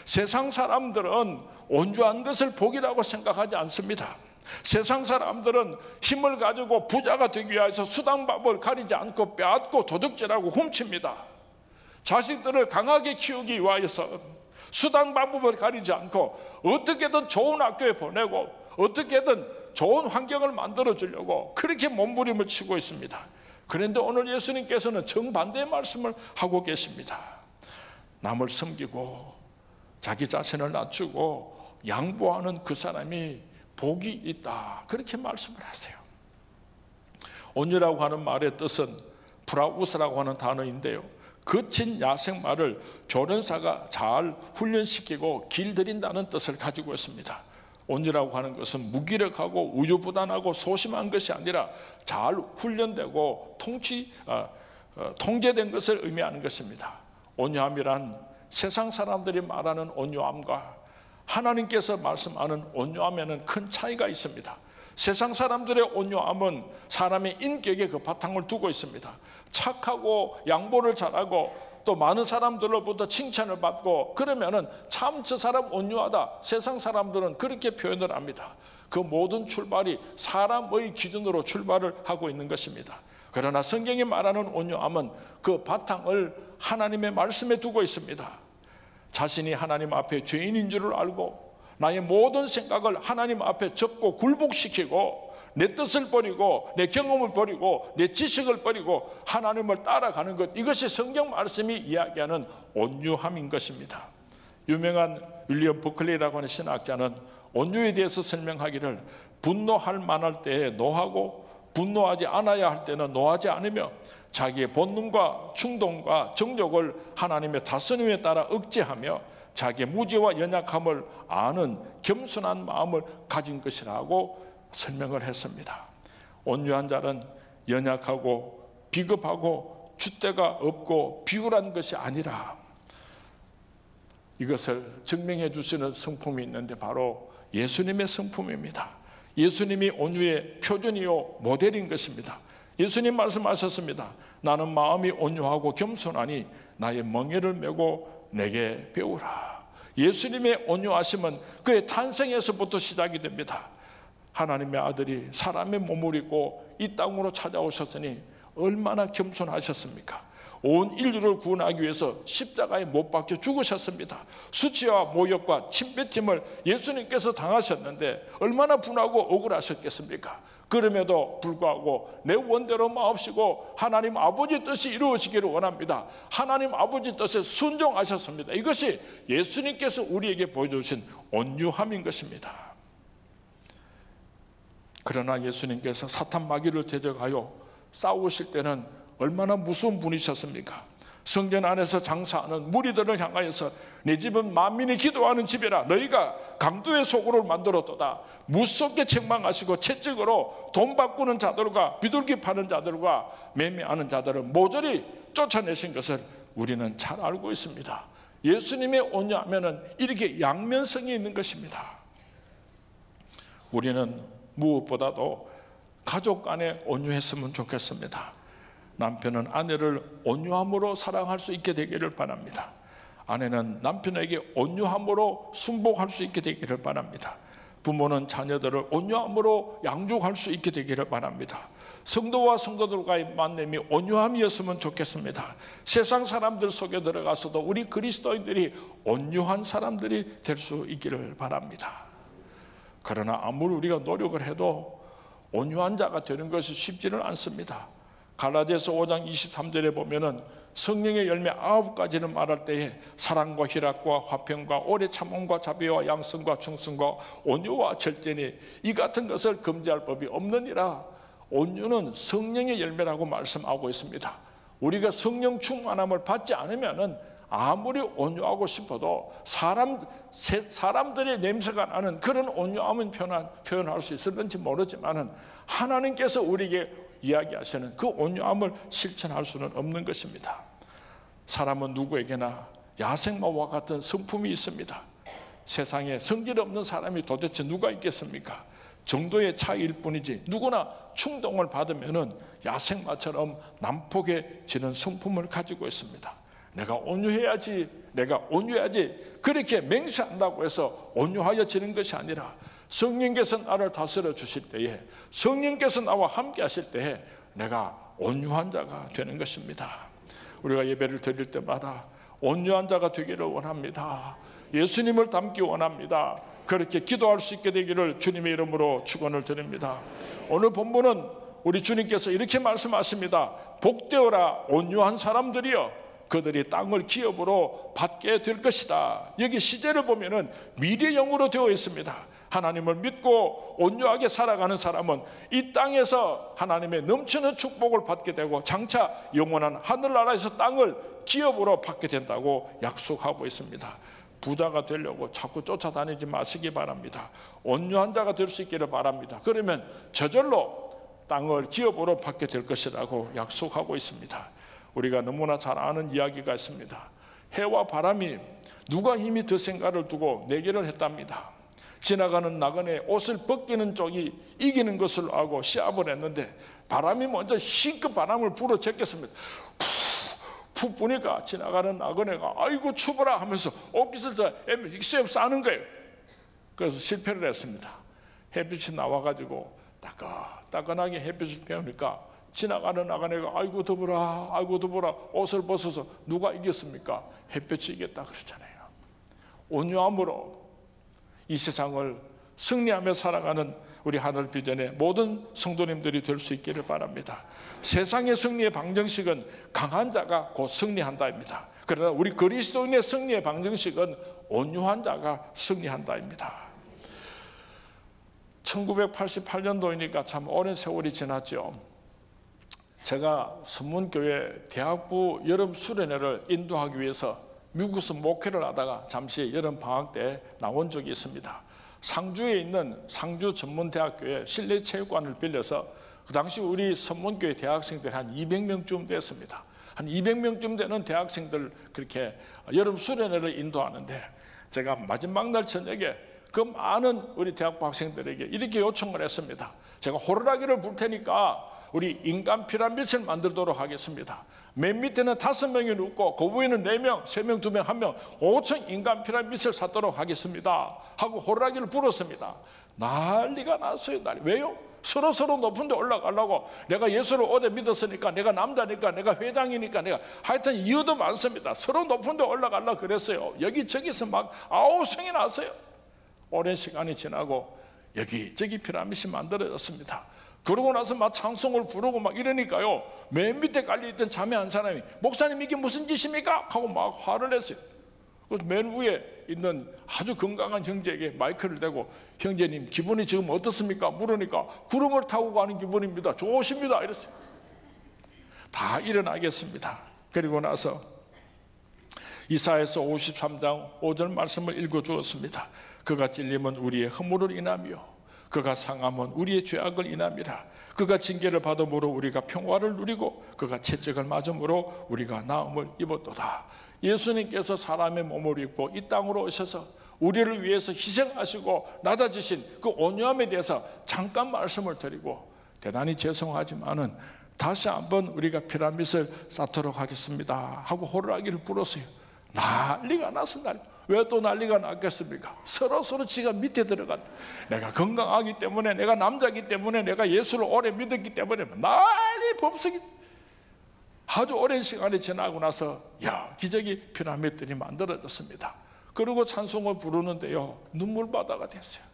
세상 사람들은 온유한 것을 복이라고 생각하지 않습니다. 세상 사람들은 힘을 가지고 부자가 되기 위해서 수단법을 가리지 않고 빼앗고 도둑질하고 훔칩니다. 자식들을 강하게 키우기 위해서 수단방법을 가리지 않고 어떻게든 좋은 학교에 보내고 어떻게든 좋은 환경을 만들어 주려고 그렇게 몸부림을 치고 있습니다. 그런데 오늘 예수님께서는 정반대의 말씀을 하고 계십니다. 남을 섬기고 자기 자신을 낮추고 양보하는 그 사람이 복이 있다, 그렇게 말씀을 하세요. 온유라고 하는 말의 뜻은 브라우스라고 하는 단어인데요, 거친 야생마를 조련사가 잘 훈련시키고 길들인다는 뜻을 가지고 있습니다. 온유라고 하는 것은 무기력하고 우유부단하고 소심한 것이 아니라 잘 훈련되고 통제된 것을 의미하는 것입니다. 온유함이란 세상 사람들이 말하는 온유함과 하나님께서 말씀하는 온유함에는 큰 차이가 있습니다. 세상 사람들의 온유함은 사람의 인격에 그 바탕을 두고 있습니다. 착하고 양보를 잘하고 또 많은 사람들로부터 칭찬을 받고 그러면은 참 저 사람 온유하다, 세상 사람들은 그렇게 표현을 합니다. 그 모든 출발이 사람의 기준으로 출발을 하고 있는 것입니다. 그러나 성경이 말하는 온유함은 그 바탕을 하나님의 말씀에 두고 있습니다. 자신이 하나님 앞에 죄인인 줄을 알고 나의 모든 생각을 하나님 앞에 접고 굴복시키고 내 뜻을 버리고 내 경험을 버리고 내 지식을 버리고 하나님을 따라가는 것, 이것이 성경 말씀이 이야기하는 온유함인 것입니다. 유명한 윌리엄 버클리라고 하는 신학자는 온유에 대해서 설명하기를 분노할 만할 때에 노하고 분노하지 않아야 할 때는 노하지 않으며 자기의 본능과 충동과 정욕을 하나님의 다스림에 따라 억제하며 자기의 무지와 연약함을 아는 겸손한 마음을 가진 것이라고 설명을 했습니다. 온유한 자는 연약하고 비겁하고 줏대가 없고 비굴한 것이 아니라, 이것을 증명해 주시는 성품이 있는데 바로 예수님의 성품입니다. 예수님이 온유의 표준이요 모델인 것입니다. 예수님 말씀하셨습니다. 나는 마음이 온유하고 겸손하니 나의 멍에를 메고 내게 배우라. 예수님의 온유하심은 그의 탄생에서부터 시작이 됩니다. 하나님의 아들이 사람의 몸을 입고 이 땅으로 찾아오셨으니 얼마나 겸손하셨습니까? 온 인류를 구원하기 위해서 십자가에 못 박혀 죽으셨습니다. 수치와 모욕과 침뱉음을 예수님께서 당하셨는데 얼마나 분하고 억울하셨겠습니까? 그럼에도 불구하고 내 원대로 마옵시고 하나님 아버지 뜻이 이루어지기를 원합니다. 하나님 아버지 뜻에 순종하셨습니다. 이것이 예수님께서 우리에게 보여주신 온유함인 것입니다. 그러나 예수님께서 사탄 마귀를 대적하여 싸우실 때는 얼마나 무서운 분이셨습니까? 성전 안에서 장사하는 무리들을 향하여서 내 집은 만민이 기도하는 집이라 너희가 강도의 소굴을 만들었도다. 무섭게 책망하시고 채찍으로 돈 바꾸는 자들과 비둘기 파는 자들과 매매하는 자들을 모조리 쫓아내신 것을 우리는 잘 알고 있습니다. 예수님의 온유하면은 이렇게 양면성이 있는 것입니다. 우리는 무엇보다도 가족 간에 온유했으면 좋겠습니다. 남편은 아내를 온유함으로 사랑할 수 있게 되기를 바랍니다. 아내는 남편에게 온유함으로 순복할 수 있게 되기를 바랍니다. 부모는 자녀들을 온유함으로 양육할 수 있게 되기를 바랍니다. 성도와 성도들과의 만남이 온유함이었으면 좋겠습니다. 세상 사람들 속에 들어가서도 우리 그리스도인들이 온유한 사람들이 될 수 있기를 바랍니다. 그러나 아무리 우리가 노력을 해도 온유한 자가 되는 것이 쉽지는 않습니다. 갈라디아서 5장 23절에 보면은 성령의 열매 9가지를 말할 때에 사랑과 희락과 화평과 오래 참음과 자비와 양성과 충성과 온유와 절제니 이 같은 것을 금지할 법이 없느니라. 온유는 성령의 열매라고 말씀하고 있습니다. 우리가 성령 충만함을 받지 않으면은 아무리 온유하고 싶어도 사람들의 냄새가 나는 그런 온유함은 표현할 수 있을는지 모르지만은 하나님께서 우리에게 이야기하시는 그 온유함을 실천할 수는 없는 것입니다. 사람은 누구에게나 야생마와 같은 성품이 있습니다. 세상에 성질 없는 사람이 도대체 누가 있겠습니까? 정도의 차이일 뿐이지 누구나 충동을 받으면은 야생마처럼 난폭해지는 성품을 가지고 있습니다. 내가 온유해야지, 내가 온유해야지, 그렇게 맹세한다고 해서 온유하여지는 것이 아니라 성령께서 나를 다스려 주실 때에, 성령께서 나와 함께 하실 때에 내가 온유한 자가 되는 것입니다. 우리가 예배를 드릴 때마다 온유한 자가 되기를 원합니다. 예수님을 닮기 원합니다. 그렇게 기도할 수 있게 되기를 주님의 이름으로 축원을 드립니다. 오늘 본문은 우리 주님께서 이렇게 말씀하십니다. 복되어라 온유한 사람들이여, 그들이 땅을 기업으로 받게 될 것이다. 여기 시제를 보면은 미래형으로 되어 있습니다. 하나님을 믿고 온유하게 살아가는 사람은 이 땅에서 하나님의 넘치는 축복을 받게 되고 장차 영원한 하늘나라에서 땅을 기업으로 받게 된다고 약속하고 있습니다. 부자가 되려고 자꾸 쫓아다니지 마시기 바랍니다. 온유한 자가 될 수 있기를 바랍니다. 그러면 저절로 땅을 기업으로 받게 될 것이라고 약속하고 있습니다. 우리가 너무나 잘 아는 이야기가 있습니다. 해와 바람이 누가 힘이 더 센가를 두고 내기를 했답니다. 지나가는 나그네 옷을 벗기는 쪽이 이기는 것을 알고 시합을 했는데 바람이 먼저 힘껏 바람을 불어 제꼈습니다. 푹 부니까 지나가는 나그네가 아이고 추워라 하면서 옷깃을 다 엑셀 싸는 거예요. 그래서 실패를 했습니다. 햇빛이 나와가지고 따끈하게 햇빛을 빼우니까 지나가는 나그네가 아이고 더불어 옷을 벗어서 누가 이겼습니까? 햇빛이 이겼다 그러잖아요. 온유함으로 이 세상을 승리하며 살아가는 우리 하늘 비전의 모든 성도님들이 될 수 있기를 바랍니다. 세상의 승리의 방정식은 강한 자가 곧 승리한다입니다. 그러나 우리 그리스도인의 승리의 방정식은 온유한 자가 승리한다입니다. 1988년도이니까 참 오랜 세월이 지났죠. 제가 선문교회 대학부 여름 수련회를 인도하기 위해서 미국에서 목회를 하다가 잠시 여름 방학 때 나온 적이 있습니다. 상주에 있는 상주 전문대학교의 실내 체육관을 빌려서 그 당시 우리 선문교회 대학생들이 한 200명쯤 됐습니다. 한 200명쯤 되는 대학생들 그렇게 여름 수련회를 인도하는데 제가 마지막 날 저녁에 그 많은 우리 대학부 학생들에게 이렇게 요청을 했습니다. 제가 호루라기를 불 테니까 우리 인간 피라미드를 만들도록 하겠습니다. 맨 밑에는 5명이 눕고 그 위에는 4명, 3명, 2명, 1명 5천 인간 피라미드를 쌓도록 하겠습니다 하고 호루라기를 불었습니다. 난리가 났어요. 왜요? 서로 높은 데 올라가려고. 내가 예수를 오래 믿었으니까, 내가 남자니까, 내가 회장이니까, 내가 하여튼 이유도 많습니다. 서로 높은 데 올라가려고 그랬어요. 여기저기서 막 아우성이 났어요. 오랜 시간이 지나고 여기저기 피라미드가 만들어졌습니다. 그러고 나서 막 찬송을 부르고 막 이러니까요, 맨 밑에 깔려있던 자매 한 사람이 목사님 이게 무슨 짓입니까? 하고 막 화를 냈어요. 그래서 맨 위에 있는 아주 건강한 형제에게 마이크를 대고 형제님 기분이 지금 어떻습니까? 물으니까 구름을 타고 가는 기분입니다. 좋으십니다 이랬어요. 다 일어나겠습니다. 그리고 나서 이사야서 53장 5절 말씀을 읽어주었습니다. 그가 찔림은 우리의 허물을 인하며 그가 상함은 우리의 죄악을 인함이라. 그가 징계를 받음으로 우리가 평화를 누리고 그가 채찍을 맞음으로 우리가 나음을 입었도다. 예수님께서 사람의 몸을 입고 이 땅으로 오셔서 우리를 위해서 희생하시고 낮아지신 그 온유함에 대해서 잠깐 말씀을 드리고 대단히 죄송하지만은 다시 한번 우리가 피라미드를 쌓도록 하겠습니다 하고 호루라기를 불었어요. 난리가 났습니다. 왜 또 난리가 났겠습니까? 서로 지가 밑에 들어간다. 내가 건강하기 때문에, 내가 남자이기 때문에, 내가 예수를 오래 믿었기 때문에 난리 법석이. 아주 오랜 시간이 지나고 나서 기적이 피라미드들이 만들어졌습니다. 그리고 찬송을 부르는데요, 눈물바다가 됐어요.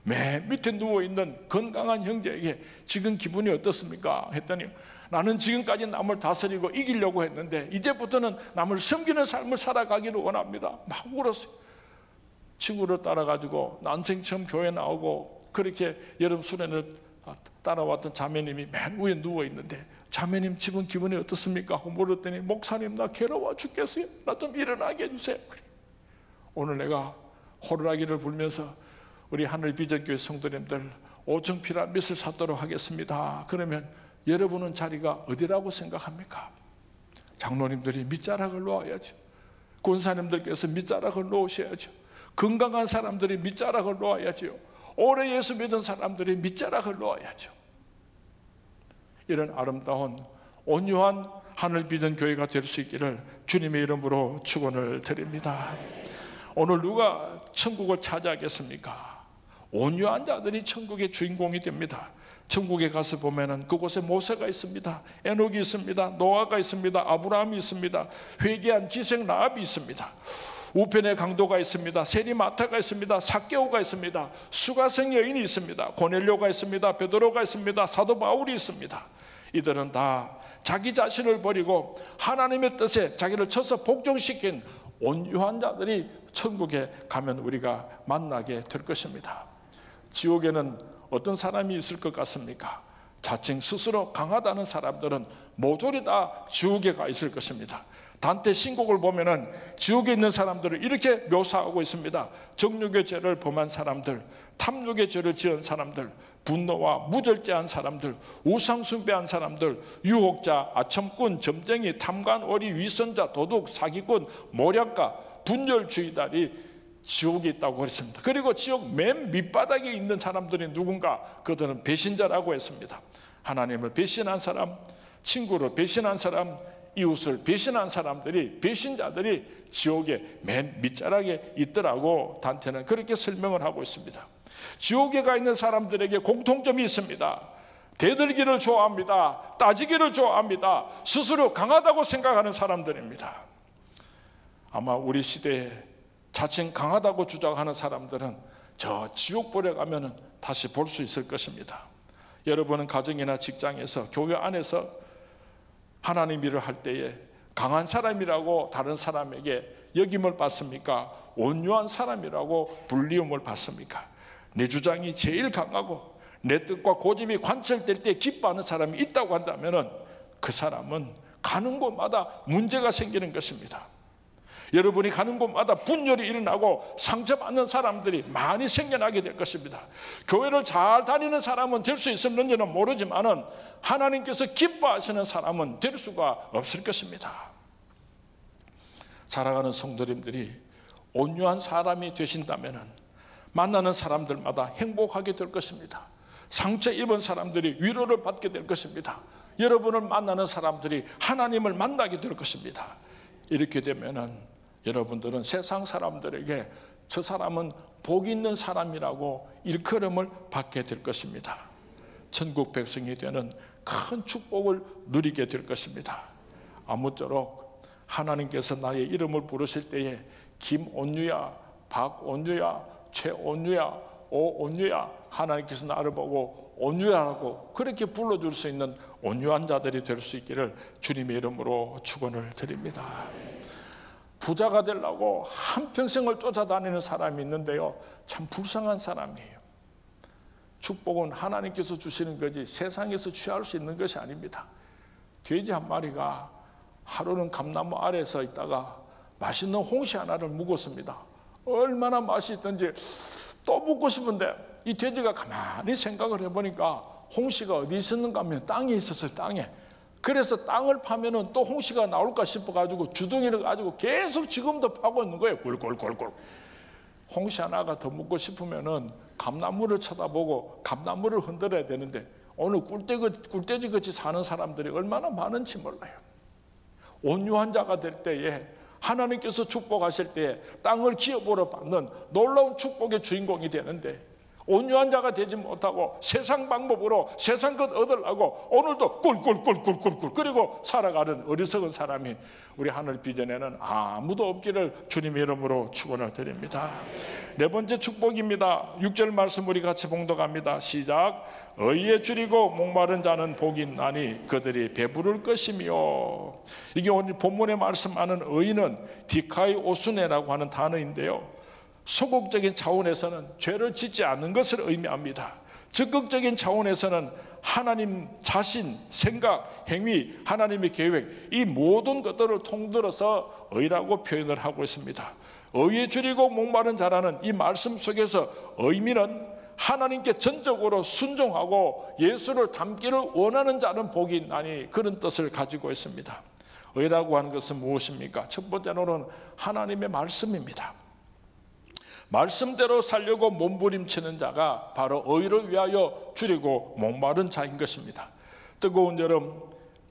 맨 밑에 누워있는 건강한 형제에게 지금 기분이 어떻습니까? 했더니 나는 지금까지 남을 다스리고 이기려고 했는데 이제부터는 남을 섬기는 삶을 살아가기를 원합니다. 막 울었어요. 친구를 따라가지고 난생 처음 교회 나오고 그렇게 여름 수련을 따라왔던 자매님이 맨 위에 누워있는데 자매님 지금 기분이 어떻습니까? 하고 물었더니 목사님 나 괴로워 죽겠어요. 나 좀 일어나게 해주세요. 그래. 오늘 내가 호루라기를 불면서 우리 하늘 비전교회 성도님들 5층 피라미드를 쌓도록 하겠습니다. 그러면 여러분은 자리가 어디라고 생각합니까? 장로님들이 밑자락을 놓아야죠. 권사님들께서 밑자락을 놓으셔야죠. 건강한 사람들이 밑자락을 놓아야죠. 오래 예수 믿은 사람들이 밑자락을 놓아야죠. 이런 아름다운 온유한 하늘 믿은 교회가 될 수 있기를 주님의 이름으로 축원을 드립니다. 오늘 누가 천국을 차지하겠습니까? 온유한 자들이 천국의 주인공이 됩니다. 천국에 가서 보면은 그곳에 모세가 있습니다. 에녹이 있습니다. 노아가 있습니다. 아브라함이 있습니다. 회개한 기생 라합이 있습니다. 우편의 강도가 있습니다. 세리마타가 있습니다. 삭개오가 있습니다. 수가성 여인이 있습니다. 고넬료가 있습니다. 베드로가 있습니다. 사도 바울이 있습니다. 이들은 다 자기 자신을 버리고 하나님의 뜻에 자기를 쳐서 복종시킨 온유한 자들이 천국에 가면 우리가 만나게 될 것입니다. 지옥에는 어떤 사람이 있을 것 같습니까? 자칭 스스로 강하다는 사람들은 모조리 다 지옥에 가 있을 것입니다. 단테 신곡을 보면은 지옥에 있는 사람들을 이렇게 묘사하고 있습니다. 정욕의 죄를 범한 사람들, 탐욕의 죄를 지은 사람들, 분노와 무절제한 사람들, 우상숭배한 사람들, 유혹자, 아첨꾼, 점쟁이, 탐관, 어리, 위선자, 도둑, 사기꾼, 모략가, 분열주의자들이 지옥에 있다고 그랬습니다. 그리고 지옥 맨 밑바닥에 있는 사람들이 누군가? 그들은 배신자라고 했습니다. 하나님을 배신한 사람, 친구를 배신한 사람, 이웃을 배신한 사람들이, 배신자들이 지옥의 맨 밑자락에 있더라고 단테는 그렇게 설명을 하고 있습니다. 지옥에 가 있는 사람들에게 공통점이 있습니다. 대들기를 좋아합니다. 따지기를 좋아합니다. 스스로 강하다고 생각하는 사람들입니다. 아마 우리 시대에 자칭 강하다고 주장하는 사람들은 저 지옥불에 가면 다시 볼 수 있을 것입니다. 여러분은 가정이나 직장에서, 교회 안에서 하나님 일을 할 때에 강한 사람이라고 다른 사람에게 여김을 받습니까? 온유한 사람이라고 불리움을 받습니까? 내 주장이 제일 강하고 내 뜻과 고집이 관철될 때 기뻐하는 사람이 있다고 한다면 그 사람은 가는 곳마다 문제가 생기는 것입니다. 여러분이 가는 곳마다 분열이 일어나고 상처받는 사람들이 많이 생겨나게 될 것입니다. 교회를 잘 다니는 사람은 될 수 있을는지는 모르지만 하나님께서 기뻐하시는 사람은 될 수가 없을 것입니다. 살아가는 성도님들이 온유한 사람이 되신다면 만나는 사람들마다 행복하게 될 것입니다. 상처 입은 사람들이 위로를 받게 될 것입니다. 여러분을 만나는 사람들이 하나님을 만나게 될 것입니다. 이렇게 되면은 여러분들은 세상 사람들에게 저 사람은 복 있는 사람이라고 일컬음을 받게 될 것입니다. 천국 백성이 되는 큰 축복을 누리게 될 것입니다. 아무쪼록 하나님께서 나의 이름을 부르실 때에 김온유야, 박온유야, 최온유야, 오온유야, 하나님께서 나를 보고 온유야라고 그렇게 불러줄 수 있는 온유한 자들이 될 수 있기를 주님의 이름으로 축원을 드립니다. 부자가 되려고 한평생을 쫓아다니는 사람이 있는데요, 참 불쌍한 사람이에요. 축복은 하나님께서 주시는 거지 세상에서 취할 수 있는 것이 아닙니다. 돼지 한 마리가 하루는 감나무 아래에서 있다가 맛있는 홍시 하나를 묵었습니다. 얼마나 맛이 있던지 또 묵고 싶은데 이 돼지가 가만히 생각을 해보니까 홍시가 어디 있었는가 하면 땅에 있었어요. 땅에. 그래서 땅을 파면은 또 홍시가 나올까 싶어가지고 주둥이를 가지고 계속 지금도 파고 있는 거예요. 꿀꿀꿀꿀. 홍시 하나가 더 묵고 싶으면은 감나무를 쳐다보고 감나무를 흔들어야 되는데 오늘 꿀돼지 같이 사는 사람들이 얼마나 많은지 몰라요. 온유한 자가 될 때에 하나님께서 축복하실 때에 땅을 기업으로 받는 놀라운 축복의 주인공이 되는데 온유한 자가 되지 못하고 세상 방법으로 세상 것 얻으려고 오늘도 꿀꿀꿀꿀꿀꿀 그리고 살아가는 어리석은 사람이 우리 하늘 비전에는 아무도 없기를 주님의 이름으로 축원을 드립니다. 네 번째 축복입니다. 6절 말씀 우리 같이 봉독합니다. 시작. 의에 줄이고 목마른 자는 복이 있나니 그들이 배부를 것이며. 이게 오늘 본문에 말씀하는 의는 디카이오스네라고 하는 단어인데요, 소극적인 차원에서는 죄를 짓지 않는 것을 의미합니다. 적극적인 차원에서는 하나님 자신, 생각, 행위, 하나님의 계획, 이 모든 것들을 통틀어서 의라고 표현을 하고 있습니다. 의에 줄이고 목마른 자라는 이 말씀 속에서 의미는 하나님께 전적으로 순종하고 예수를 닮기를 원하는 자는 복이 있나니 그런 뜻을 가지고 있습니다. 의라고 하는 것은 무엇입니까? 첫 번째로는 하나님의 말씀입니다. 말씀대로 살려고 몸부림치는 자가 바로 의를 위하여 줄이고 목마른 자인 것입니다. 뜨거운 여름,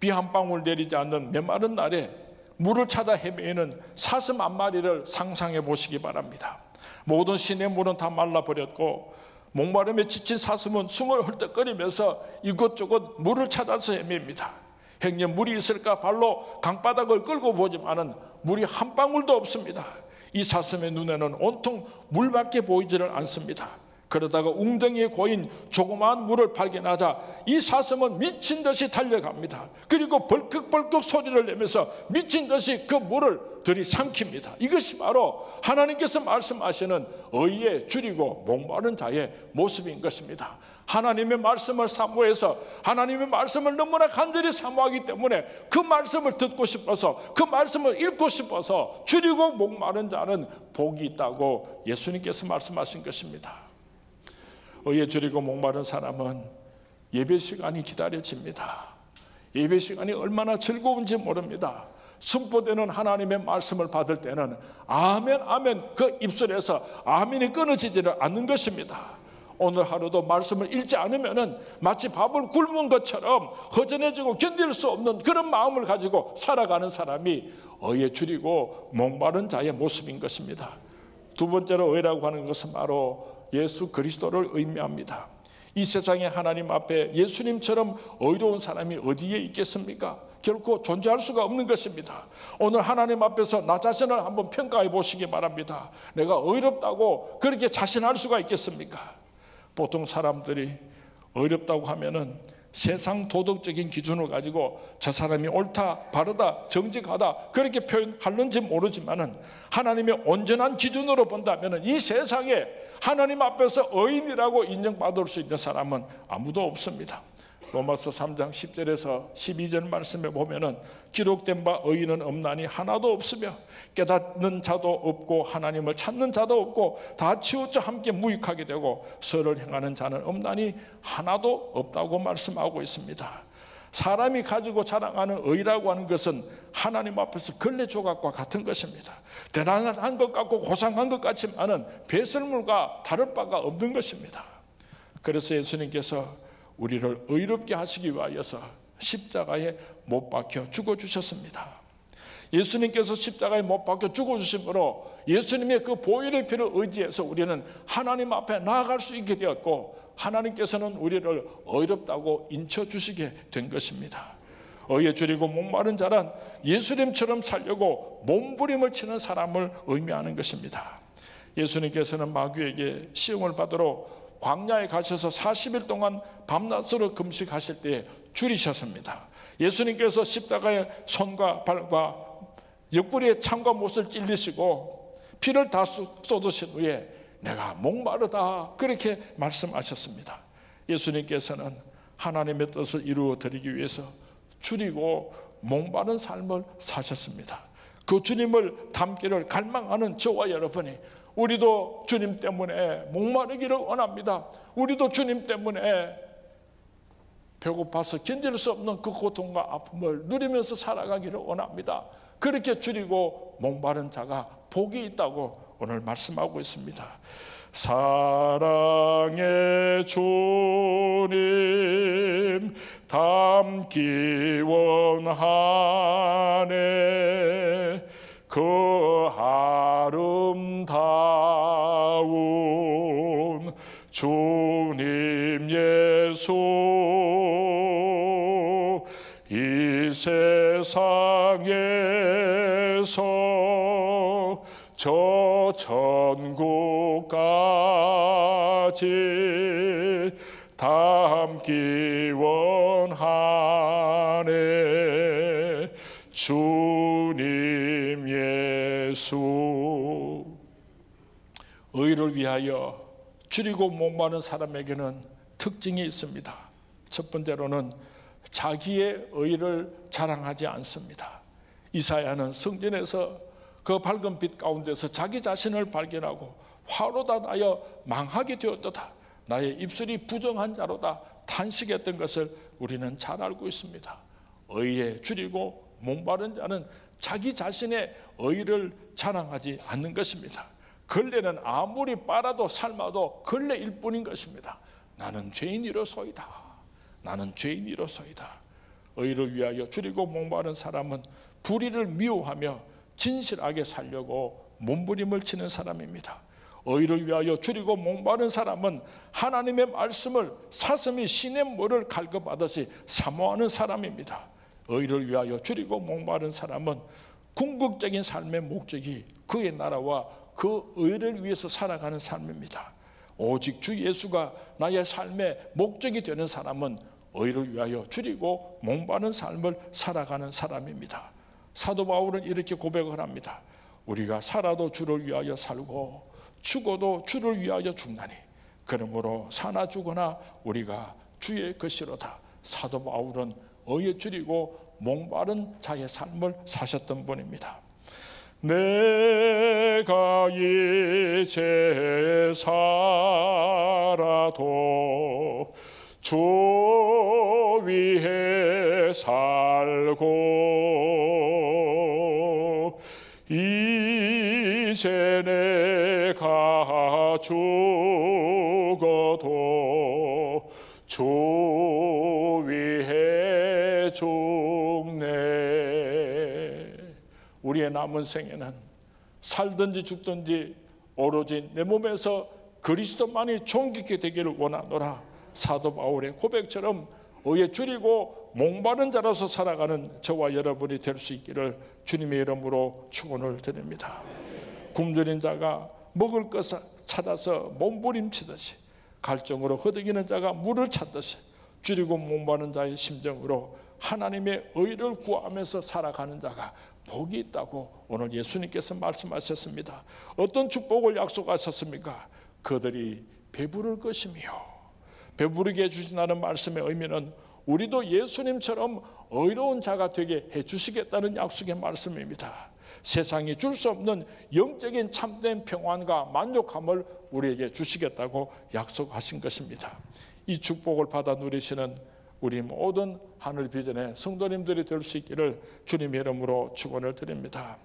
비 한 방울 내리지 않는 메마른 날에 물을 찾아 헤매는 사슴 한 마리를 상상해 보시기 바랍니다. 모든 시냇물은 다 말라버렸고 목마름에 지친 사슴은 숨을 헐떡거리면서 이곳저곳 물을 찾아서 헤맵니다. 행여 물이 있을까 발로 강바닥을 끌고 보지만은 물이 한 방울도 없습니다. 이 사슴의 눈에는 온통 물밖에 보이지를 않습니다. 그러다가 웅덩이에 고인 조그마한 물을 발견하자 이 사슴은 미친 듯이 달려갑니다. 그리고 벌컥벌컥 소리를 내면서 미친 듯이 그 물을 들이삼킵니다. 이것이 바로 하나님께서 말씀하시는 의에 줄이고 목마른 자의 모습인 것입니다. 하나님의 말씀을 사모해서 하나님의 말씀을 너무나 간절히 사모하기 때문에 그 말씀을 듣고 싶어서 그 말씀을 읽고 싶어서 줄이고 목마른 자는 복이 있다고 예수님께서 말씀하신 것입니다. 의에 줄이고 목마른 사람은 예배 시간이 기다려집니다. 예배 시간이 얼마나 즐거운지 모릅니다. 선포되는 하나님의 말씀을 받을 때는 아멘 아멘 그 입술에서 아멘이 끊어지지를 않는 것입니다. 오늘 하루도 말씀을 읽지 않으면 마치 밥을 굶은 것처럼 허전해지고 견딜 수 없는 그런 마음을 가지고 살아가는 사람이 의에 줄이고 목마른 자의 모습인 것입니다. 두 번째로 의라고 하는 것은 바로 예수 그리스도를 의미합니다. 이 세상에 하나님 앞에 예수님처럼 의로운 사람이 어디에 있겠습니까? 결코 존재할 수가 없는 것입니다. 오늘 하나님 앞에서 나 자신을 한번 평가해 보시기 바랍니다. 내가 의롭다고 그렇게 자신할 수가 있겠습니까? 보통 사람들이 의롭다고 하면은 세상 도덕적인 기준을 가지고 저 사람이 옳다, 바르다, 정직하다 그렇게 표현하는지 모르지만은 하나님의 온전한 기준으로 본다면은 이 세상에 하나님 앞에서 의인이라고 인정받을 수 있는 사람은 아무도 없습니다. 로마서 3장 10절에서 12절 말씀에 보면은 기록된 바 의인은 없나니 하나도 없으며 깨닫는 자도 없고 하나님을 찾는 자도 없고 다 치우쳐 함께 무익하게 되고 선을 행하는 자는 없나니 하나도 없다고 말씀하고 있습니다. 사람이 가지고 자랑하는 의라고 하는 것은 하나님 앞에서 걸레 조각과 같은 것입니다. 대단한 것 같고 고상한 것 같지만은 배설물과 다를 바가 없는 것입니다. 그래서 예수님께서 우리를 의롭게 하시기 위하여서 십자가에 못 박혀 죽어주셨습니다. 예수님께서 십자가에 못 박혀 죽어주심으로 예수님의 그 보혈의 피를 의지해서 우리는 하나님 앞에 나아갈 수 있게 되었고 하나님께서는 우리를 의롭다고 인쳐주시게 된 것입니다. 의에 줄이고 목마른 자란 예수님처럼 살려고 몸부림을 치는 사람을 의미하는 것입니다. 예수님께서는 마귀에게 시험을 받으러 광야에 가셔서 40일 동안 밤낮으로 금식하실 때 줄이셨습니다. 예수님께서 십자가에 손과 발과 옆구리에 창과 못을 찔리시고 피를 다 쏟으신 후에 내가 목마르다 그렇게 말씀하셨습니다. 예수님께서는 하나님의 뜻을 이루어 드리기 위해서 줄이고 목마른 삶을 사셨습니다. 그 주님을 닮기를 갈망하는 저와 여러분이 우리도 주님 때문에 목마르기를 원합니다. 우리도 주님 때문에 배고파서 견딜 수 없는 그 고통과 아픔을 누리면서 살아가기를 원합니다. 그렇게 줄이고 목마른 자가 복이 있다고 오늘 말씀하고 있습니다. 사랑의 주님 닮기 원하네 그 아름다운 주님 예수 이 세상에서 저 천국까지 닮기 원하네 주님 예수. 의를 위하여 줄이고 목마른 사람에게는 특징이 있습니다. 첫 번째로는 자기의 의를 자랑하지 않습니다. 이사야는 성전에서 그 밝은 빛 가운데서 자기 자신을 발견하고 화로다 나여 망하게 되었도다 나의 입술이 부정한 자로다 탄식했던 것을 우리는 잘 알고 있습니다. 의에 줄이고 목마른 자는 자기 자신의 의를 자랑하지 않는 것입니다. 걸레는 아무리 빨아도 삶아도 걸레일 뿐인 것입니다. 나는 죄인이로소이다. 나는 죄인이로소이다. 의를 위하여 줄이고 목마른 사람은 불의를 미워하며 진실하게 살려고 몸부림을 치는 사람입니다. 의를 위하여 줄이고 목마른 사람은 하나님의 말씀을 사슴이 시냇 물을 갈급하듯이 사모하는 사람입니다. 의를 위하여 줄이고 목마른 사람은 궁극적인 삶의 목적이 그의 나라와 그 의를 위해서 살아가는 삶입니다. 오직 주 예수가 나의 삶의 목적이 되는 사람은 의를 위하여 줄이고 목마른 삶을 살아가는 사람입니다. 사도 바울은 이렇게 고백을 합니다. 우리가 살아도 주를 위하여 살고 죽어도 주를 위하여 죽나니 그러므로 사나 죽으나 우리가 주의 것이로다. 사도 바울은 의에 줄이고 목마른 자의 삶을 사셨던 분입니다. 내가 이제 살아도 주 위에 살고 이제 내가 죽어도 주 위에 죽네. 우리의 남은 생에는 살든지 죽든지 오로지 내 몸에서 그리스도만이 존귀케 되기를 원하노라. 사도 바울의 고백처럼 의에 줄이고 목마른 자로서 살아가는 저와 여러분이 될 수 있기를 주님의 이름으로 축원을 드립니다. 굶주린 자가 먹을 것 찾아서 몸부림치듯이 갈증으로 허덕이는 자가 물을 찾듯이 줄이고 목마른 자의 심정으로 하나님의 의를 구하면서 살아가는 자가 복이 있다고 오늘 예수님께서 말씀하셨습니다. 어떤 축복을 약속하셨습니까? 그들이 배부를 것이며, 배부르게 해주신다는 말씀의 의미는 우리도 예수님처럼 의로운 자가 되게 해주시겠다는 약속의 말씀입니다. 세상이 줄 수 없는 영적인 참된 평안과 만족함을 우리에게 주시겠다고 약속하신 것입니다. 이 축복을 받아 누리시는 우리 모든 하늘 비전의 성도님들이 될 수 있기를 주님의 이름으로 축원을 드립니다.